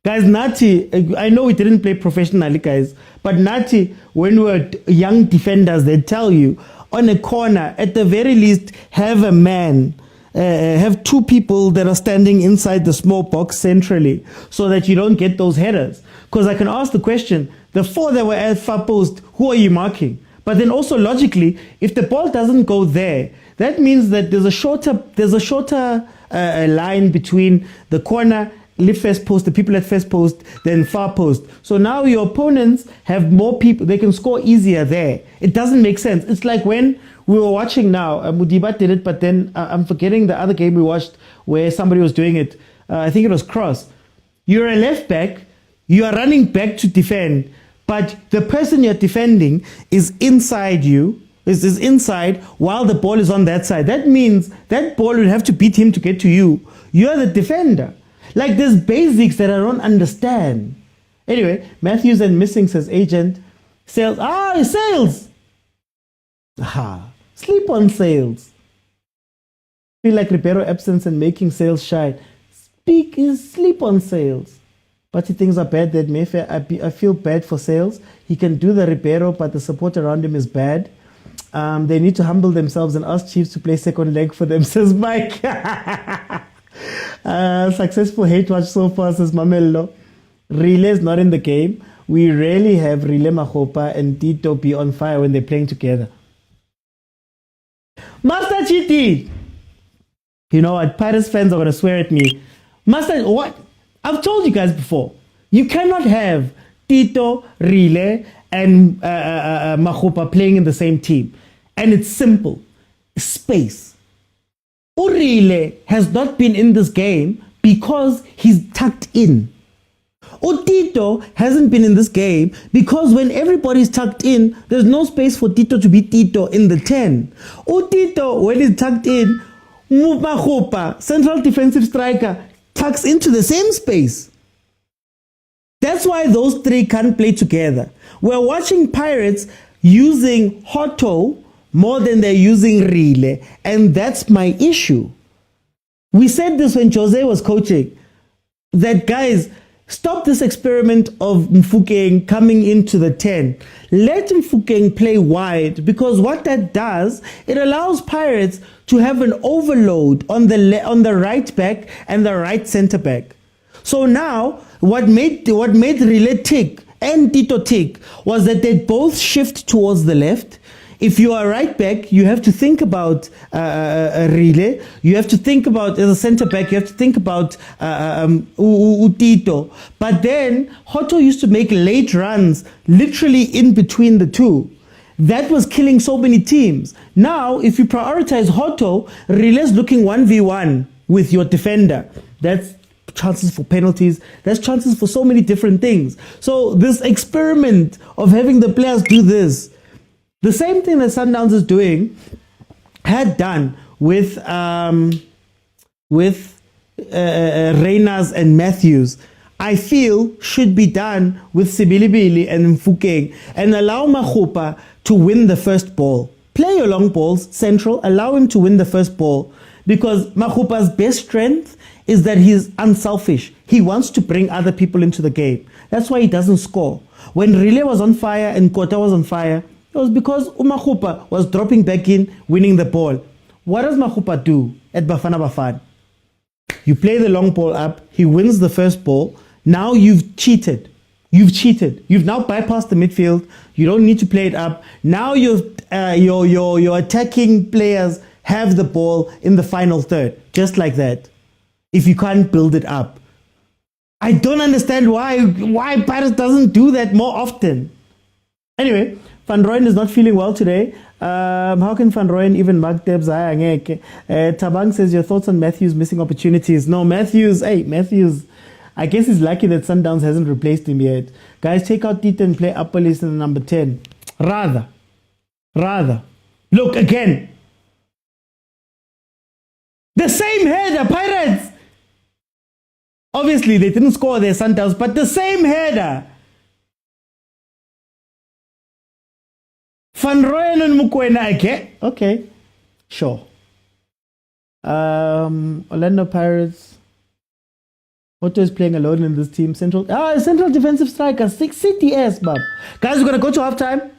Guys, Nati, I know we didn't play professionally, guys, but Nati, when we were young defenders, they tell you on a corner, at the very least, have a man, have 2 people that are standing inside the small box centrally so that you don't get those headers. Because I can ask the question, the 4 that were at far post, who are you marking? But then also logically, if the ball doesn't go there, that means that there's a shorter line between the corner, first post, the people at first post, then far post. So now your opponents have more people, they can score easier there. It doesn't make sense. It's like when we were watching now, Mudiba did it, but then I'm forgetting the other game we watched where somebody was doing it. I think it was cross. You're a left back, you are running back to defend, but the person you're defending is inside you, is inside while the ball is on that side. That means that ball will have to beat him to get to you. You're the defender. Like, there's basics that I don't understand. Anyway, Matthews and missing, says agent. Sales. Sales! Sleep on Sales. Feel like Ribeiro absence and making Sales shine. Sleep on Sales. But things are bad that Mayfair. I feel bad for Sales. He can do the Ribeiro, but the support around him is bad. They need to humble themselves and ask Chiefs to play second leg for them, says Mike. Successful hate watch so far, says Mamelo. Relay is not in the game. We rarely have Relay Mahopa and Tito be on fire when they're playing together. Master Chiti! You know what? Pirates fans are going to swear at me. Master, what? I've told you guys before. You cannot have Tito, Relay, and Mahopa playing in the same team. And it's simple. Space. Urile has not been in this game because he's tucked in. Tito hasn't been in this game because when everybody's tucked in, there's no space for Tito to be Tito in the 10. Tito, when he's tucked in, Mahopa, central defensive striker, tucks into the same space. That's why those 3 can't play together. We're watching Pirates using Hotto more than they're using Relay, and that's my issue. We said this when Jose was coaching, that guys, stop this experiment of Mfukeng coming into the 10. Let Mfukeng play wide, because what that does, it allows Pirates to have an overload on the right back and the right center back. So now, what made Relay tick and Tito tick was that they both shift towards the left. If you are right back, you have to think about a Relay. You have to think about, as a center back, you have to think about Tito. But then, Hotto used to make late runs, literally in between the 2. That was killing so many teams. Now, if you prioritize Hotto, Relay's looking 1v1 with your defender. That's chances for penalties. That's chances for so many different things. So this experiment of having the players do this, the same thing that Sundowns is doing, had done with Reyners and Matthews, I feel should be done with Sibilibili and Mfukeng, and allow Mahopa to win the first ball. Play your long balls central, allow him to win the first ball, because Mahopa's best strength is that he's unselfish. He wants to bring other people into the game. That's why he doesn't score. When Relay was on fire and Kota was on fire, it was because Mahopa was dropping back in, winning the ball. What does Mahopa do at Bafana? You play the long ball up, he wins the first ball. Now you've cheated. You've cheated. You've now bypassed the midfield. You don't need to play it up. Now your attacking players have the ball in the final third, just like that. If you can't build it up. I don't understand why Pirates doesn't do that more often. Anyway, Van Rooyen is not feeling well today. How can Van Rooyen even mark Debs? Tabang says, your thoughts on Matthews missing opportunities. No, Matthews, I guess he's lucky that Sundowns hasn't replaced him yet. Guys, take out Tito and play upper list in the number 10. Rather. Look, again. The same header, Pirates. Obviously, they didn't score their Sundowns, but the same header. Van Rooyen and Mokwena, okay, sure. Orlando Pirates. Otto is playing alone in this team. Central defensive striker, 6 CTS, bub. Guys, we're gonna go to halftime.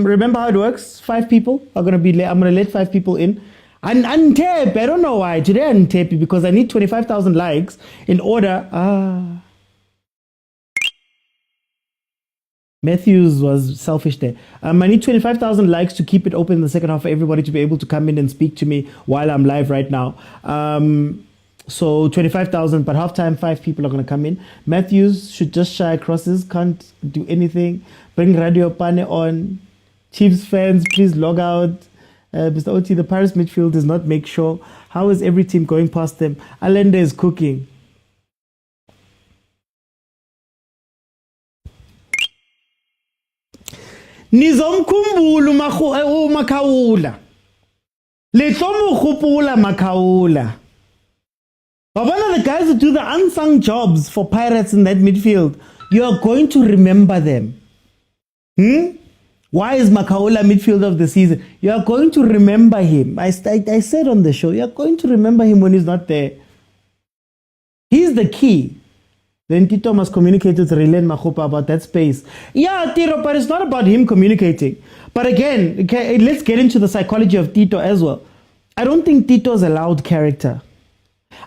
Remember how it works. 5 people are gonna be. I'm gonna let 5 people in. And untape. I don't know why today I untape because I need 25,000 likes in order. Matthews was selfish there. I need 25,000 likes to keep it open in the second half for everybody to be able to come in and speak to me while I'm live right now. So 25,000, but halftime 5 people are going to come in. Matthews should just shy crosses, can't do anything. Bring Radio Pane on. Chiefs fans, please log out. Mr. Oti, the Paris midfield does not make sure. How is every team going past them? Allende is cooking. Nizomkhumbula uMakhawula. Lehlomukhuphula Makhawula. But one of the guys who do the unsung jobs for Pirates in that midfield, you are going to remember them. Why is Makhawula midfielder of the season? You are going to remember him. I said on the show, you are going to remember him when he's not there. He's the key. Then Tito must communicate with Rilen Makhupa about that space. Yeah, Tito, but it's not about him communicating. But again, okay, let's get into the psychology of Tito as well. I don't think Tito's a loud character.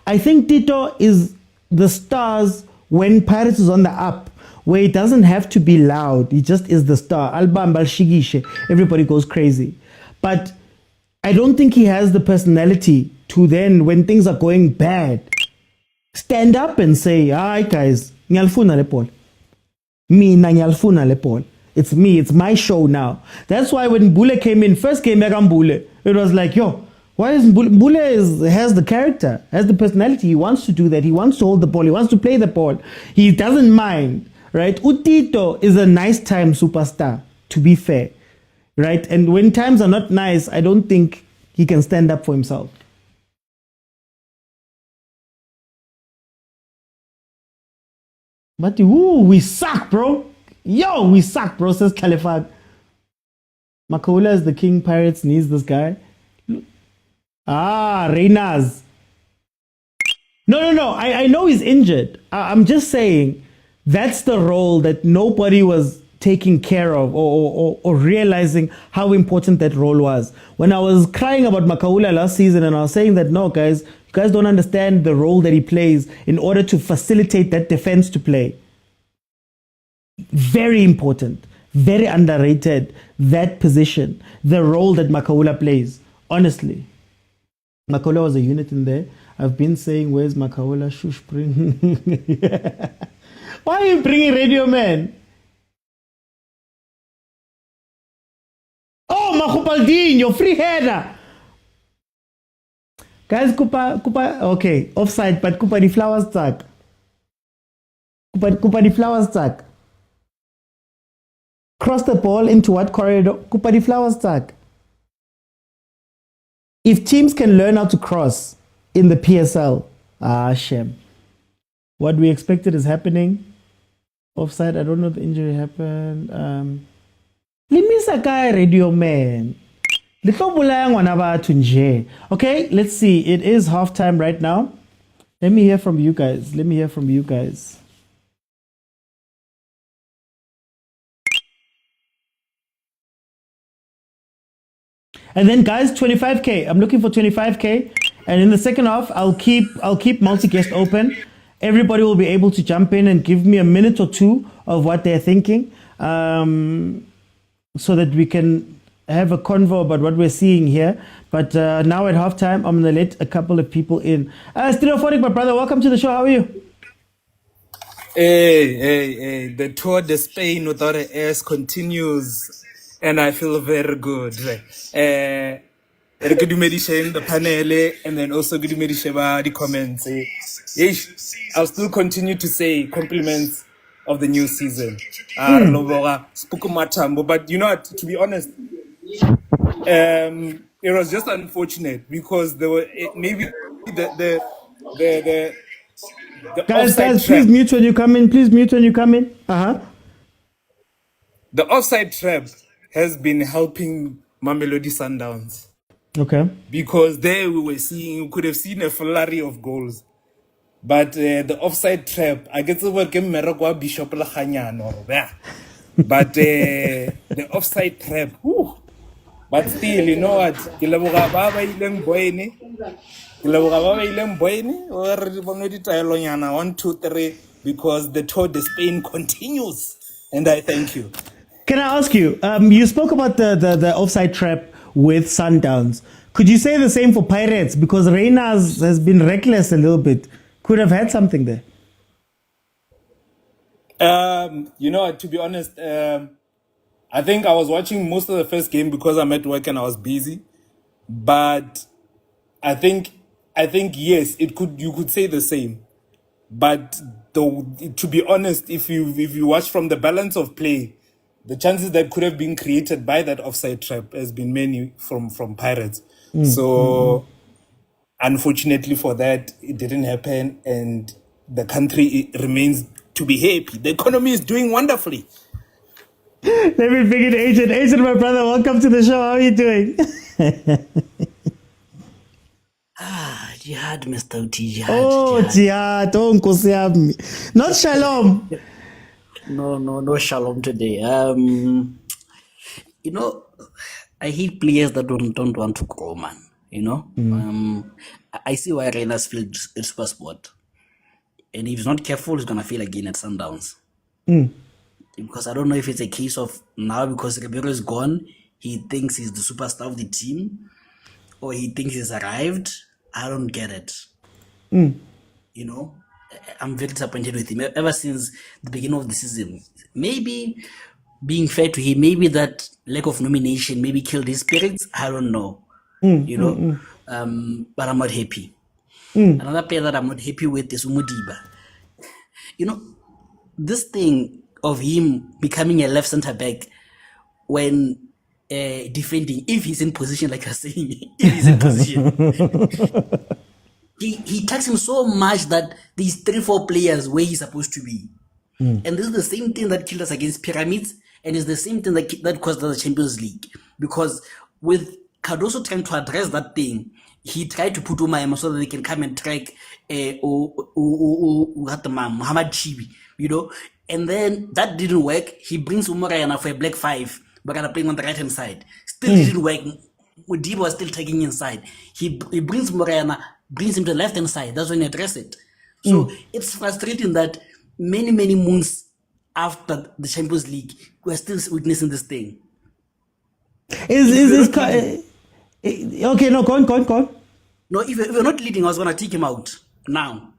I think Tito is the stars when Pirates is on the up, where it doesn't have to be loud. He just is the star. Everybody goes crazy. But I don't think he has the personality to then, when things are going bad, stand up and say, "Hi guys, ngiyalifuna le ball. Mina ngiyalifuna le ball. It's me, it's my show now." That's why when Bule came in, first came back on Bule, it was like, yo, why is Bule has the character, has the personality. He wants to do that. He wants to hold the ball. He wants to play the ball. He doesn't mind, right? Utito is a nice time superstar, to be fair, right? And when times are not nice, I don't think he can stand up for himself. But we suck, bro. Yo, we suck, bro, says Califat. Makhawula is the king. Pirates needs this guy. Reynaz. No. I know he's injured. I'm just saying that's the role that nobody was taking care of or realizing how important that role was. When I was crying about Makhawula last season and I was saying that, no, guys, you guys don't understand the role that he plays in order to facilitate that defense to play. Very important, very underrated, that position, the role that Makhawula plays. Honestly, Makhawula was a unit in there. I've been saying, where's Makhawula? Shush, bring. Why are you bringing Radio Man? Oh, Makhupaldinho, free header. Guys, Kupa, okay, offside, but Kupa the flowers tag. Kupa the flowers tag. Cross the ball into what corridor? Kupa the flowers tag. If teams can learn how to cross in the PSL, shame. What we expected is happening. Offside, I don't know if the injury happened. Limisa guy Radio Man. Okay, let's see. It is halftime right now. Let me hear from you guys. And then guys, 25K. I'm looking for 25K. And in the second half, I'll keep multi-guest open. Everybody will be able to jump in and give me a minute or two of what they're thinking, so that we can have a convo about what we're seeing here. But now at halftime, I'm going to let a couple of people in. Stereophonic, my brother, welcome to the show. How are you? Hey, the Tour de Spain without an S continues, and I feel very good. Good to the panel, and then also good to the comments. I'll still continue to say compliments of the new season. But you know what, to be honest, it was just unfortunate because there were maybe the Guys, offside please trap. mute when you come in. The offside trap has been helping Mamelodi Sundowns. Okay. Because there we could have seen a flurry of goals. But the offside trap, I get over Bishop Khanye. But the offside trap, whew. But still, you know what? Kilabura baba ileng boyne. Kilabura baba ileng boyne. Or bangedi taelo nyana 1, 2, 3. Because the Tour de Spain continues. And I thank you. Can I ask you? You spoke about the offside trap with Sundowns. Could you say the same for Pirates? Because Reina has been reckless a little bit. Could have had something there. You know, to be honest, I think I was watching most of the first game because I'm at work and I was busy. But I think yes, you could say the same. But to be honest, if you watch from the balance of play, the chances that could have been created by that offside trap has been many from Pirates. Unfortunately for that, it didn't happen, and the country remains to be happy. The economy is doing wonderfully. Let me bring in Agent. Agent, my brother, welcome to the show. How are you doing? Jihad, Mr. Uti, Jihad. Oh, Jihad. Oh, Nkosi yami. Not Shalom. No shalom today. You know, I hate players that don't want to grow, man. You know, I see why Reina's feel it's super sport, and if he's not careful, he's gonna fail again at Sundowns. Because I don't know if it's a case of now because Ribeiro is gone, he thinks he's the superstar of the team, or he thinks he's arrived. I don't get it. You know, I'm very disappointed with him ever since the beginning of the season. Maybe being fair to him, maybe that lack of nomination maybe killed his spirits. I don't know. You know, but I'm not happy. Another player that I'm not happy with is Umudiba. You know, this thing of him becoming a left center back when defending, if he's in position, like you're saying, if he's in position, he attacks him so much that these 3-4 players where he's supposed to be. And this is the same thing that killed us against Pyramids, and it's the same thing that caused us the Champions League. Because with Cardoso trying to address that thing, he tried to put Umayama so that they can come and track Muhammad Chibi, you know, and then that didn't work. He brings Umarayana for a black 5, but playing on the right hand side. Still didn't work. Mudiba was still taking inside. He brings Morena, brings him to the left hand side. That's when he address it. So it's frustrating that many moons after the Champions League, we're still witnessing this thing. Okay, no, go on. No, if you're not leading, I was going to take him out now.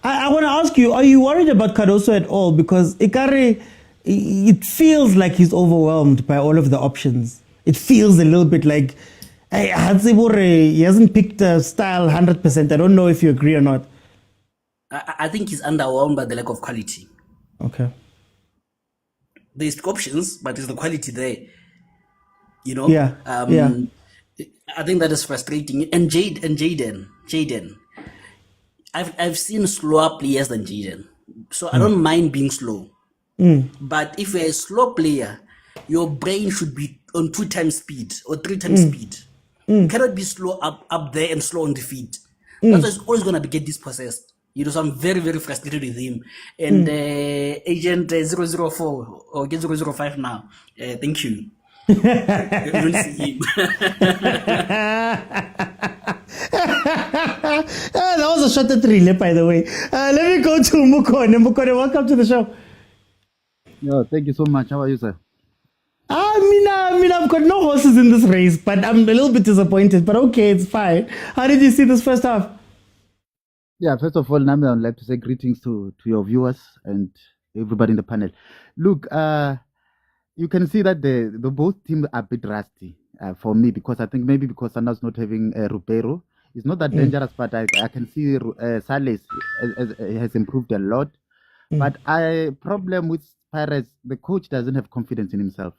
I want to ask you, are you worried about Cardoso at all? Because Ikari, it feels like he's overwhelmed by all of the options. It feels a little bit like he hasn't picked a style 100%. I don't know if you agree or not. I think he's underwhelmed by the lack of quality. Okay. There's options, but is the quality there? You know? Yeah. I think that is frustrating. And Jaden. I've seen slower players than Jaden. So I don't mind being slow. But if you're a slow player, your brain should be on 2 times speed or 3 times speed. You cannot be slow up there and slow on the feet. That's why it's always going to get dispossessed. You know, so I'm very, very frustrated with him. And Agent 004 or get 005 now. Thank you. You don't see him. That was a shot at relay, by the way. Let me go to Mukone. Mukone, welcome to the show. Yeah, thank you so much. How are you, sir? I mean, I've got no horses in this race, but I'm a little bit disappointed. But okay, it's fine. How did you see this first half? Yeah, first of all, Nami, I'd like to say greetings to your viewers and everybody in the panel. Look, you can see that the both teams are a bit rusty for me, because I think maybe because Sanda's not having Ribeiro. It's not that dangerous, but I can see Sales has improved a lot. But problem with Pirates, the coach doesn't have confidence in himself.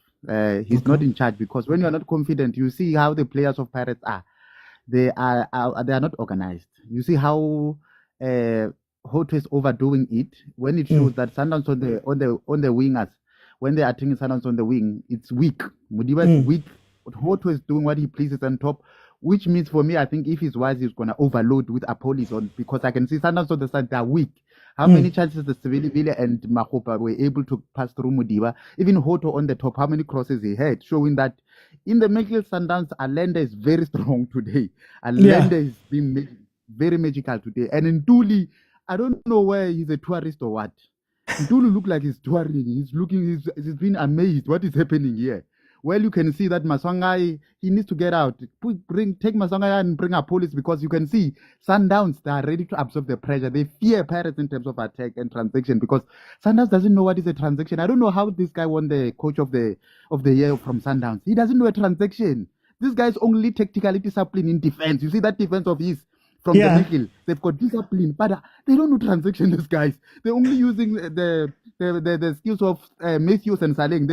He's not in charge, because when you are not confident, you see how the players of Pirates are. They are not organized. You see how Hoto is overdoing it when it shows that Sundowns on the wingers, when they are attacking Sundowns on the wing, it's weak. Modiba is weak. Hoto is doing what he pleases on top, which means for me, I think if he's wise, he's going to overload with Apolis on, because I can see Sundowns on the side, they're weak. How many chances the Seville and Mahopa were able to pass through Modiba? Even Hoto on the top, how many crosses he had, showing that in the middle, Sundowns, Allende is very strong today. Allende is being very magical today. And in Tuli, I don't know where he's a tourist or what. Tulu look like he's touring. He's been amazed what is happening here. Well, you can see that Maswangai, he needs to get out. Take Maswangai and bring up police, because you can see Sundowns, they are ready to absorb the pressure. They fear Pirates in terms of attack and transaction, because Sundowns doesn't know what is a transaction. I don't know how this guy won the coach of the year from Sundowns. He doesn't know a transaction. This guy's only tactically disciplined in defense. You see that defense of his from the middle. They've got discipline, but they don't know transaction, these guys. They're only using the skills of Matthews and Saleng.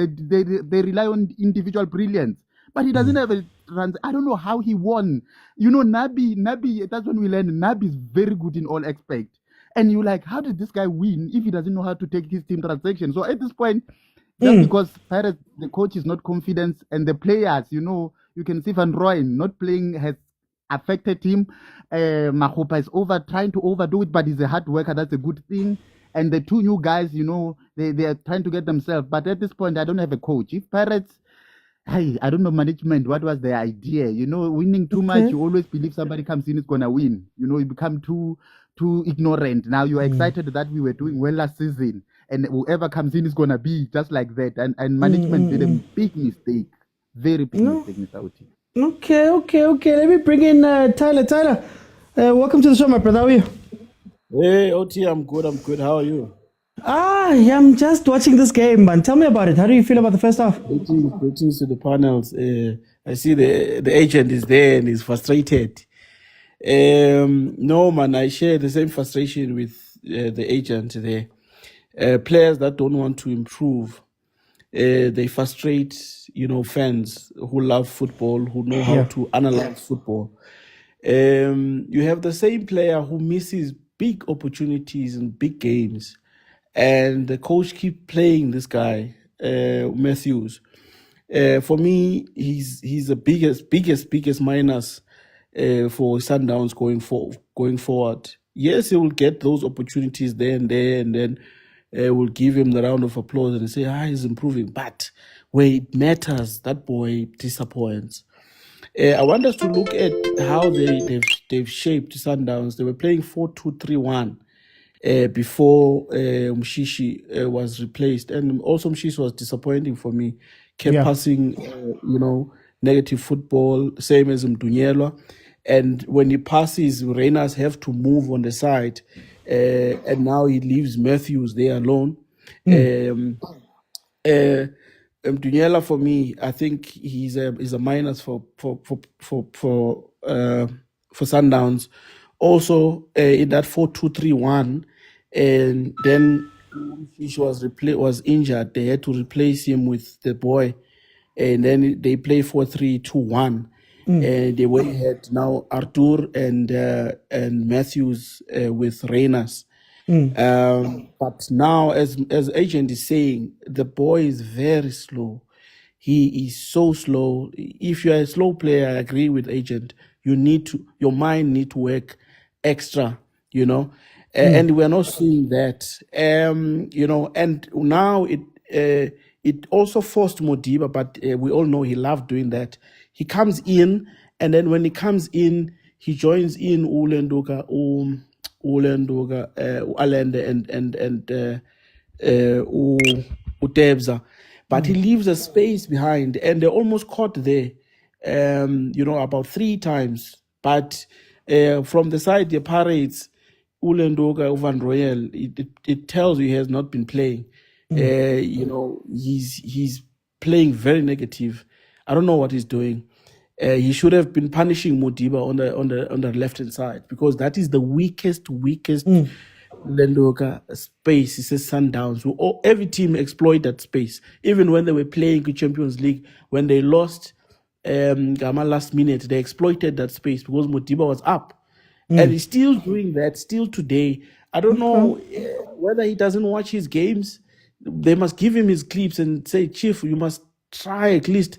They rely on individual brilliance. But he doesn't have I don't know how he won. You know, Nabi, that's when we learned Nabi is very good in all aspects. And you're like, how did this guy win if he doesn't know how to take his team transaction? So at this point, just because Pirates, the coach is not confident, and the players, you know, you can see Van Rooyen not playing has affected him. Mahopa is trying to overdo it, but he's a hard worker. That's a good thing. And the two new guys, you know, they are trying to get themselves. But at this point, I don't have a coach. If Pirates, I don't know management, what was their idea? You know, winning too much, you always believe somebody comes in is going to win. You know, you become too ignorant. Now you are excited that we were doing well last season, and whoever comes in is going to be just like that. And management did a big mistake. Very big mistake, Mr. Oti. Okay. Let me bring in Tyler. Tyler, welcome to the show, my brother. How are you? Hey, OT, I'm good. How are you? I'm just watching this game, man. Tell me about it. How do you feel about the first half? Greetings to the panels. I see the agent is there and is frustrated. No, man, I share the same frustration with the agent there. Players that don't want to improve, they frustrate, you know, fans who love football, who know how to analyze football. You have the same player who misses big opportunities in big games, and the coach keep playing this guy, Matthews. For me, he's the biggest minus for Sundowns going forward. Yes, he will get those opportunities there and then we'll give him the round of applause and say, he's improving. But where it matters, that boy disappoints. I want us to look at how they've shaped Sundowns. They were playing 4-2-3-1 before Mshishi was replaced, and also Mshishi was disappointing for me. Kept passing, negative football, same as Mdunyelwa. And when he passes, Reyners have to move on the side, and now he leaves Matthews there alone. Mdunyela, for me, I think he's a minus for Sundowns. Also, in that 4-2-3-1, and then Fish was injured. They had to replace him with the boy, and then they play 4-3-2-1. And they went ahead now Artur and Matthews with Reyners. But now, as agent is saying, the boy is very slow. He is so slow. If you're a slow player, I agree with agent. Your mind need to work extra, and we're not seeing that. And now it also forced Modiba, but we all know he loved doing that. He comes in, and then when he comes in, he joins in Ulendoka, Allende and Utebza, but he leaves a space behind, and they almost caught there, about 3 times. But from the side, the Pirates, Ulendoka, Van Royal, it tells you he has not been playing. He's playing very negative. I don't know what he's doing. He should have been punishing Modiba on the left hand side, because that is the weakest Lendoka space. He says Sundowns. Every team exploit that space. Even when they were playing the Champions League, when they lost Gama last minute, they exploited that space because Modiba was up. And he's still doing that still today. I don't know whether he doesn't watch his games. they must give him his clips and say, Chief, you must try at least,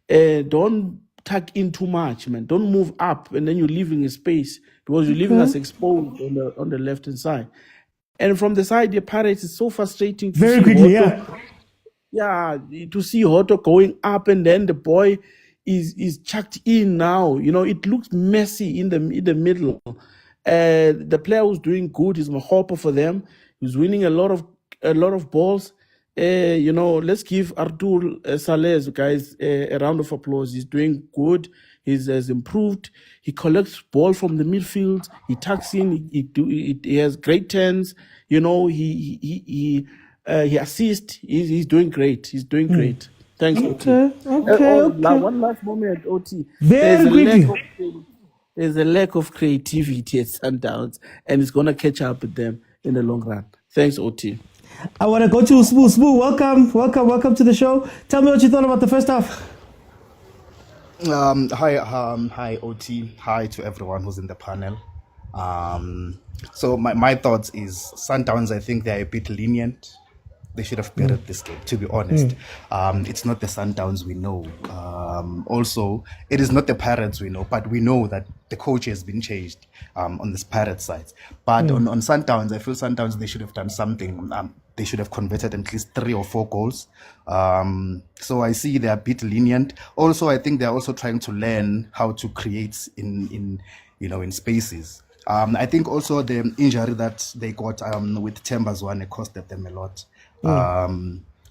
don't tuck in too much, man. Don't move up, and then you're leaving a space because you're leaving us exposed on the left hand side. And from the side, the Pirates is so frustrating to Very see quickly, Otto. Yeah, to see Otto going up, and then the boy is chucked in now. You know, it looks messy in the middle. The player who's doing good is Mahopa for them. He's winning a lot of balls. You know, let's give Artur Salez, guys, a round of applause. He's doing good. He has improved. He collects ball from the midfield. He tucks in. He has great turns. You know, he assists. He's doing great. He's doing great. Thanks, OT. One last moment, OT. Very quickly. There's a lack of creativity at Sundowns, and it's gonna catch up with them in the long run. Thanks, OT. I want to go to Spoo. Spoo, welcome to the show. Tell me what you thought about the first half. Hi, OT. Hi to everyone who's in the panel. So my thoughts is Sundowns, I think they're a bit lenient. They should have buried this game, to be honest. It's not the Sundowns we know. Also, it is not the Pirates we know, but we know that the coach has been changed on this Pirates side. But on Sundowns, I feel Sundowns, they should have done something. They should have converted at least 3 or 4 goals. So I see they're a bit lenient. Also, I think they're also trying to learn how to create in spaces. I think also the injury that they got with Tembazwane costed them a lot.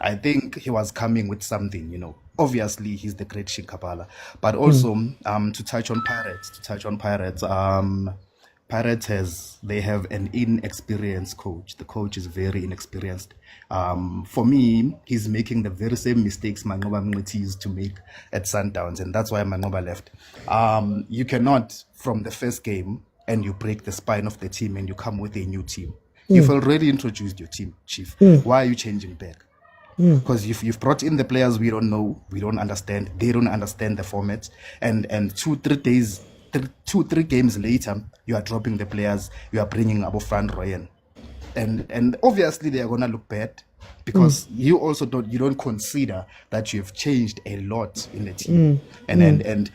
I think he was coming with something, you know. Obviously, he's the great Shikabala. But also, to touch on Pirates, Pirates they have an inexperienced coach. The coach is very inexperienced. For me, he's making the very same mistakes Mangoba Mngwiti used to make at Sundowns, and that's why Mangoba left. You cannot, from the first game, and you break the spine of the team and you come with a new team. You've already introduced your team, Chief. Why are you changing back? Because you've brought in the players we don't know, we don't understand, they don't understand the format, and 2-3 games later, you are dropping the players, you are bringing Abu Fran Royen. And obviously they are gonna look bad because you also don't consider that you've changed a lot in the team. And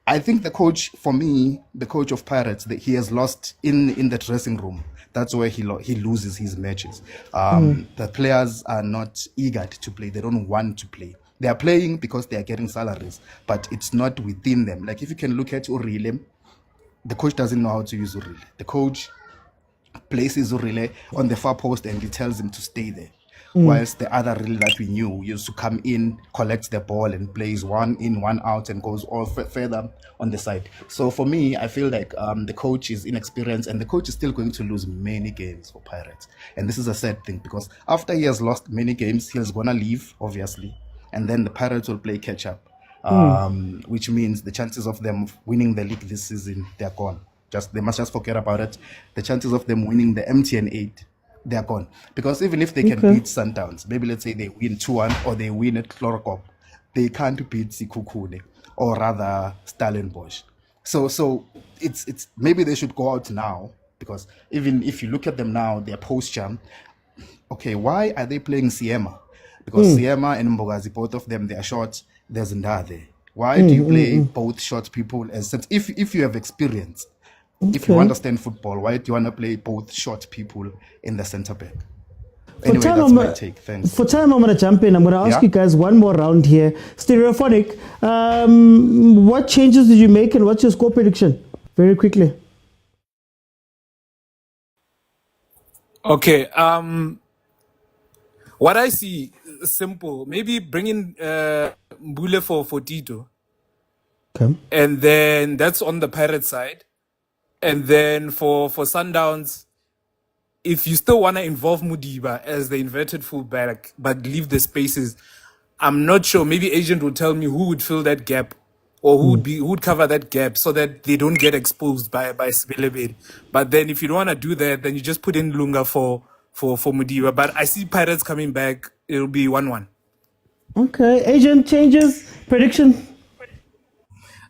I think the coach, for me, the coach of Pirates, he has lost in the dressing room. That's where he loses his matches. The players are not eager to play. They don't want to play. They are playing because they are getting salaries, but it's not within them. Like if you can look at Urile, the coach doesn't know how to use Urile. The coach places Urile on the far post and he tells him to stay there. Whilst the other Urile that we knew used to come in, collect the ball and plays 1 in, 1 out and goes all further on the side. So for me, I feel like the coach is inexperienced and the coach is still going to lose many games for Pirates. And this is a sad thing because after he has lost many games, he's going to leave, obviously. And then the Pirates will play catch up, which means the chances of them winning the league this season, they're gone. They must just forget about it. The chances of them winning the MTN 8, they're gone. Because even if they can beat Sundowns, maybe let's say they win 2-1 or they win at Chlorokop, they can't beat Sikukune or rather Stellenbosch. So it's maybe they should go out now because even if you look at them now, their posture, okay, why are they playing Siema? Because Siema and Mbogazi, both of them, they are short. There's Ndade. Why do you play both short people? If you have experience, if you understand football, why do you want to play both short people in the centre back? Anyway, that's my take. Thanks. For time, I'm going to jump in. I'm going to ask you guys one more round here. Stereophonic, what changes did you make and what's your score prediction? Very quickly. Okay. What I see is simple. Maybe bring in Mbule for Tito. Okay. And then that's on the Pirate side. And then for Sundowns, if you still want to involve Mudiba as the inverted fullback, but leave the spaces, I'm not sure. Maybe agent will tell me who would fill that gap or who would cover that gap so that they don't get exposed by Sibelebedi. But then if you don't want to do that, then you just put in Lunga for Mudiba. But I see Pirates coming back. It'll be 1-1. Okay. Agent changes. Prediction.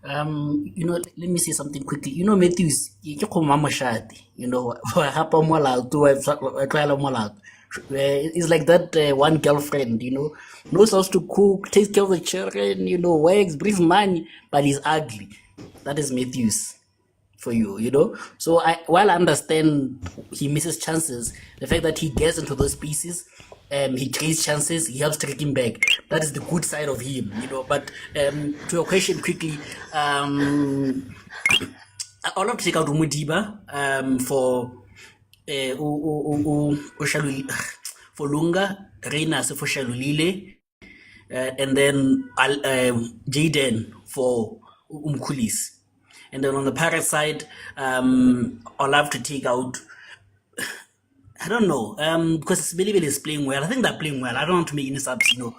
Let me say something quickly. Matthews, you know, He's like that one girlfriend, knows how to cook, takes care of the children, works, brings money, but he's ugly. That is Matthews for you. So while I understand he misses chances, the fact that he gets into those pieces, he creates chances, he helps take him back. That is the good side of him, But to your question quickly, I'll have to take out Umudiba for for Lunga, Reina for Shalulile, and then Jaden for Umkulis. And then on the Pirate side, I'll have to take out, I don't know, because Bilibili is playing well. I think they're playing well. I don't want to make any subs, even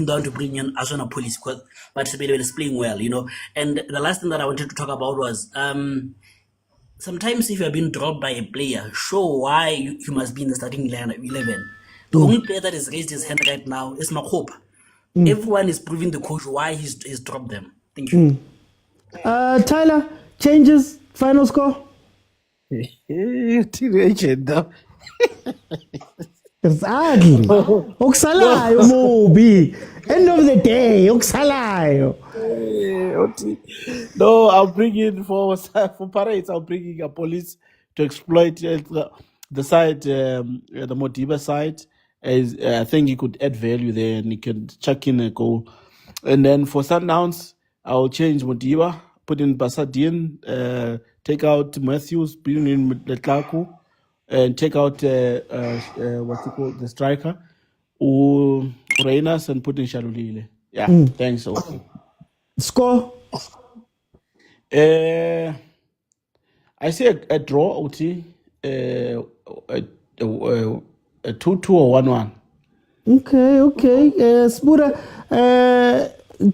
though I want to bring in Azona Police, but Bilibili is playing well, And the last thing that I wanted to talk about was, sometimes if you're being dropped by a player, show why you must be in the starting 11. The only player that has raised his hand right now is Makopa. Everyone is proving the coach why he's dropped them. Thank you. Tyler, changes, final score? Agent, though. Exactly. Okusalayo Mobi. End of the day, Okusalayo. No, I'll bring in for parades. I'll bring in a police to exploit the side, the Modiba side. As I think he could add value there, and he can chuck in a goal. And then for Sundowns, I'll change Modiba, put in Basadien, take out Matthews, bring in Letlaku, and take out what's it called, the striker, Reinas, and put in Shalulile. Yeah, thanks. Okay. Score? I see a draw, OT, a 2-2 or 1-1. Okay. Spura,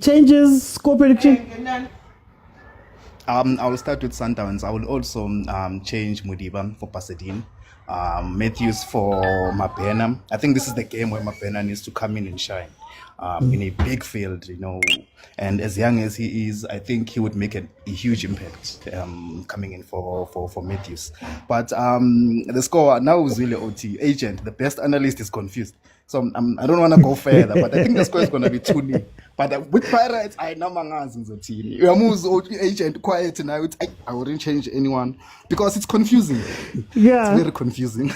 changes, score prediction? I will start with Sundowns. I will also change Mudiba for Pasadena, Matthews for Mabena. I think this is the game where Mabena needs to come in and shine in a big field, And as young as he is, I think he would make a huge impact coming in for Matthews. But the score now is really OT. Agent, the best analyst, is confused. So I don't want to go further, but I think the score is going to be 2-0. But with Pirates, I know the team. Agent quiet tonight. I wouldn't change anyone because it's confusing. Yeah, it's very confusing.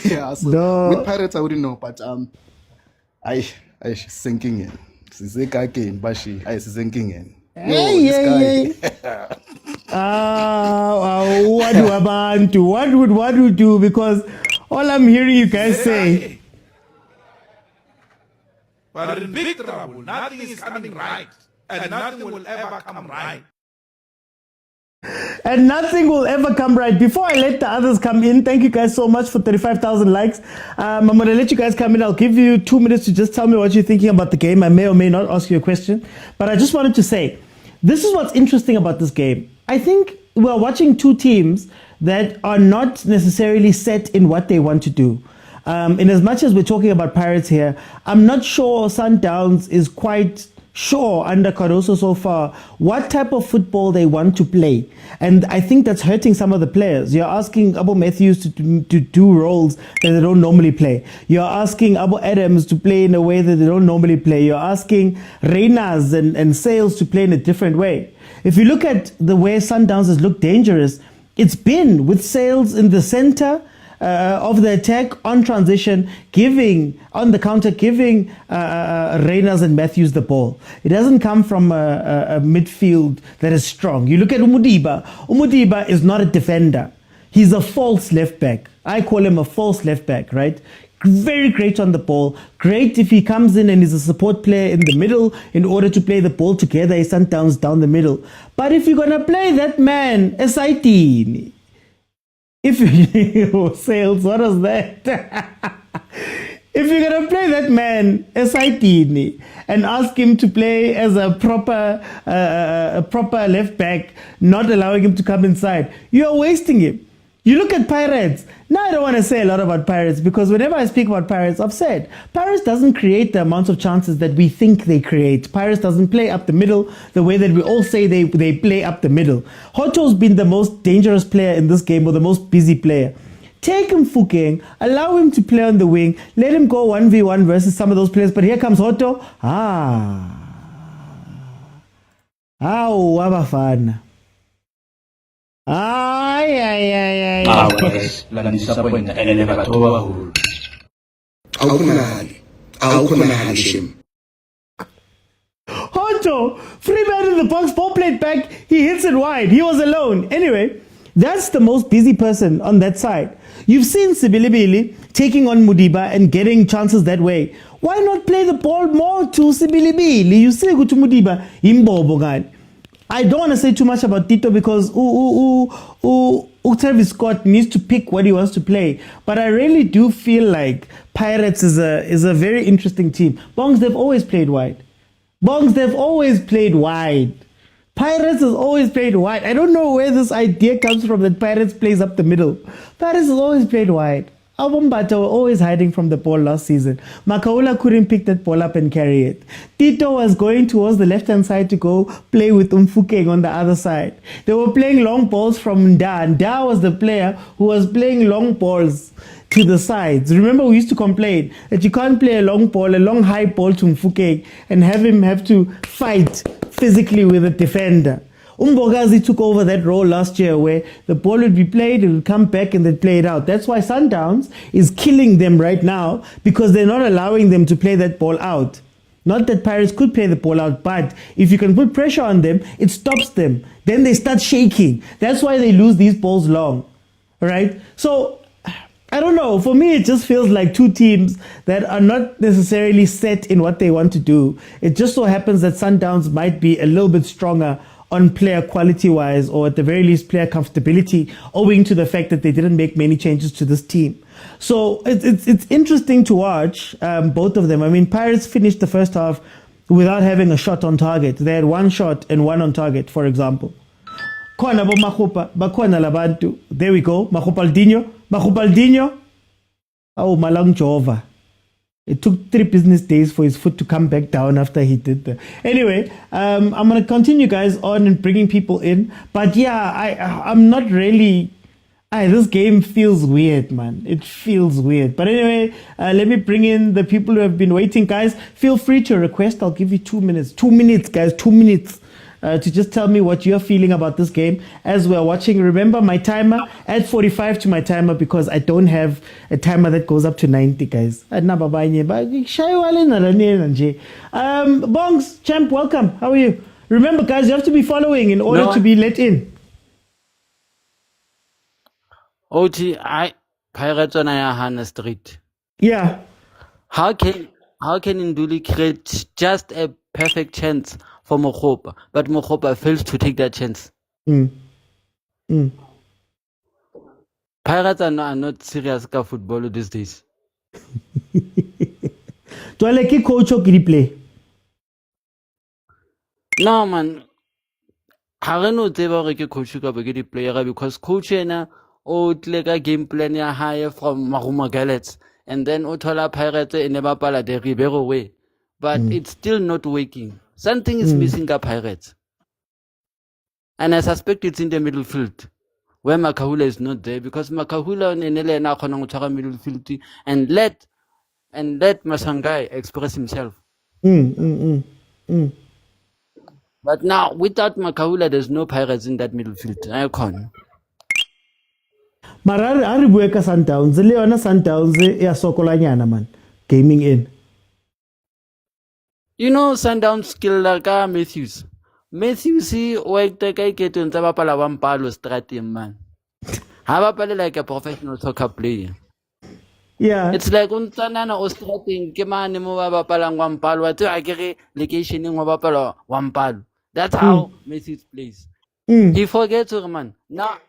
Yeah. So with Pirates, I wouldn't know, but I sinking in. Sizeka game, Bashi. I sinking in. Hey. What would we do? Because all I'm hearing you guys say. But in big trouble, nothing is coming right, and nothing will ever come right. And nothing will ever come right. Before I let the others come in, thank you guys so much for 35,000 likes. I'm going to let you guys come in. I'll give you 2 minutes to just tell me what you're thinking about the game. I may or may not ask you a question. But I just wanted to say, this is what's interesting about this game. I think we're watching two teams that are not necessarily set in what they want to do. In as much as we're talking about Pirates here, I'm not sure Sundowns is quite sure under Caruso so far what type of football they want to play. And I think that's hurting some of the players. You're asking Abu Matthews to do roles that they don't normally play. You're asking Abu Adams to play in a way that they don't normally play. You're asking Reinas and Sales to play in a different way. If you look at the way Sundowns has looked dangerous, it's been with Sales in the center of the attack on transition, giving on the counter, giving Reinas and Matthews the ball. It doesn't come from a midfield that is strong. You look at Umudiba. Umudiba is not a defender. He's a false left back. I call him a false left back, right? Very great on the ball. Great if he comes in and is a support player in the middle in order to play the ball together. He Sundowns down the middle. But if you're going to play that man, SIT, if you Sales, what is that? If you're gonna play that man SIT and ask him to play as a proper left back, not allowing him to come inside, you are wasting him. You look at Pirates. Now I don't want to say a lot about Pirates because whenever I speak about Pirates, I've said Pirates doesn't create the amounts of chances that we think they create. Pirates doesn't play up the middle the way that we all say they play up the middle. Hoto's been the most dangerous player in this game, or the most busy player. Take Mfukeng, allow him to play on the wing, let him go 1v1 versus some of those players. But here comes Hoto. Bafana. Ay. guys, la disappoint and I never told her shame. Hoto, free man in the box, ball played back, he hits it wide. He was alone. Anyway, that's the most busy person on that side. You've seen Sibilibili taking on Mudiba and getting chances that way. Why not play the ball more to Sibilibili? You see, go to Mudiba, Imbo. I don't want to say too much about Tito because Travis Scott needs to pick what he wants to play. But I really do feel like Pirates is a very interesting team. Bongs, they've always played wide. Pirates has always played wide. I don't know where this idea comes from that Pirates plays up the middle. Pirates has always played wide. Abumbata were always hiding from the ball last season. Makaula couldn't pick that ball up and carry it. Tito was going towards the left-hand side to go play with Mfukeng on the other side. They were playing long balls from Nda. Nda was the player who was playing long balls to the sides. Remember, we used to complain that you can't play a long high ball to Mfukeng and have him have to fight physically with a defender. Umbogazi took over that role last year where the ball would be played, it would come back and they'd play it out. That's why Sundowns is killing them right now because they're not allowing them to play that ball out. Not that Pirates could play the ball out, but if you can put pressure on them, it stops them. Then they start shaking. That's why they lose these balls long. Right? So, I don't know. For me, it just feels like two teams that are not necessarily set in what they want to do. It just so happens that Sundowns might be a little bit stronger on player quality-wise, or at the very least player comfortability, owing to the fact that they didn't make many changes to this team. So it's interesting to watch both of them. I mean, Pirates finished the first half without having a shot on target. They had one shot and one on target, for example. There we go. Mahupaldinho. Oh, Malang Jova. It took 3 business days for his foot to come back down after he did that. Anyway, I'm going to continue, guys, on and bringing people in. But yeah, I'm not really... this game feels weird, man. It feels weird. But anyway, let me bring in the people who have been waiting. Guys, feel free to request. I'll give you 2 minutes. 2 minutes, guys. 2 minutes. To just tell me what you're feeling about this game as we're watching. Remember, my timer, add 45 to my timer because I don't have a timer that goes up to 90, guys. Bongs, champ, welcome. How are you? Remember, guys, you have to be following in order to be let in. OT, Pirates on Hana Street. Yeah. How can Nduli create just a perfect chance for Mokopa, but Mokopa fails to take that chance? Pirates are not serious about football these days. Do I like a coach or play? No, man. I don't know if I coach a player because coach like a game plan higher from Maruma Gallets and then Otola Pirates in Nebapala de Ribeiro way. But it's still not working. Something is missing at Pirates. And I suspect it's in the middle field where Makahula is not there because Makahula and Nele now can middle field and let Masangai express himself. But now without Makahula there's no Pirates in that middle field. I can't. Marar Aribueka Sundowns, the Leona Sundowns, Sokolanyana man, gaming in. You know, Sundowns skill like Matthews. Matthews, he worked the guy get on Tabapala one palo strategy, man. Have a like a professional soccer player. Yeah. It's like Untanana or strategy, Kimani Mova Palang one palo, I get legation in Wapalo one palo. That's how Matthews plays. He forgets, man. Now,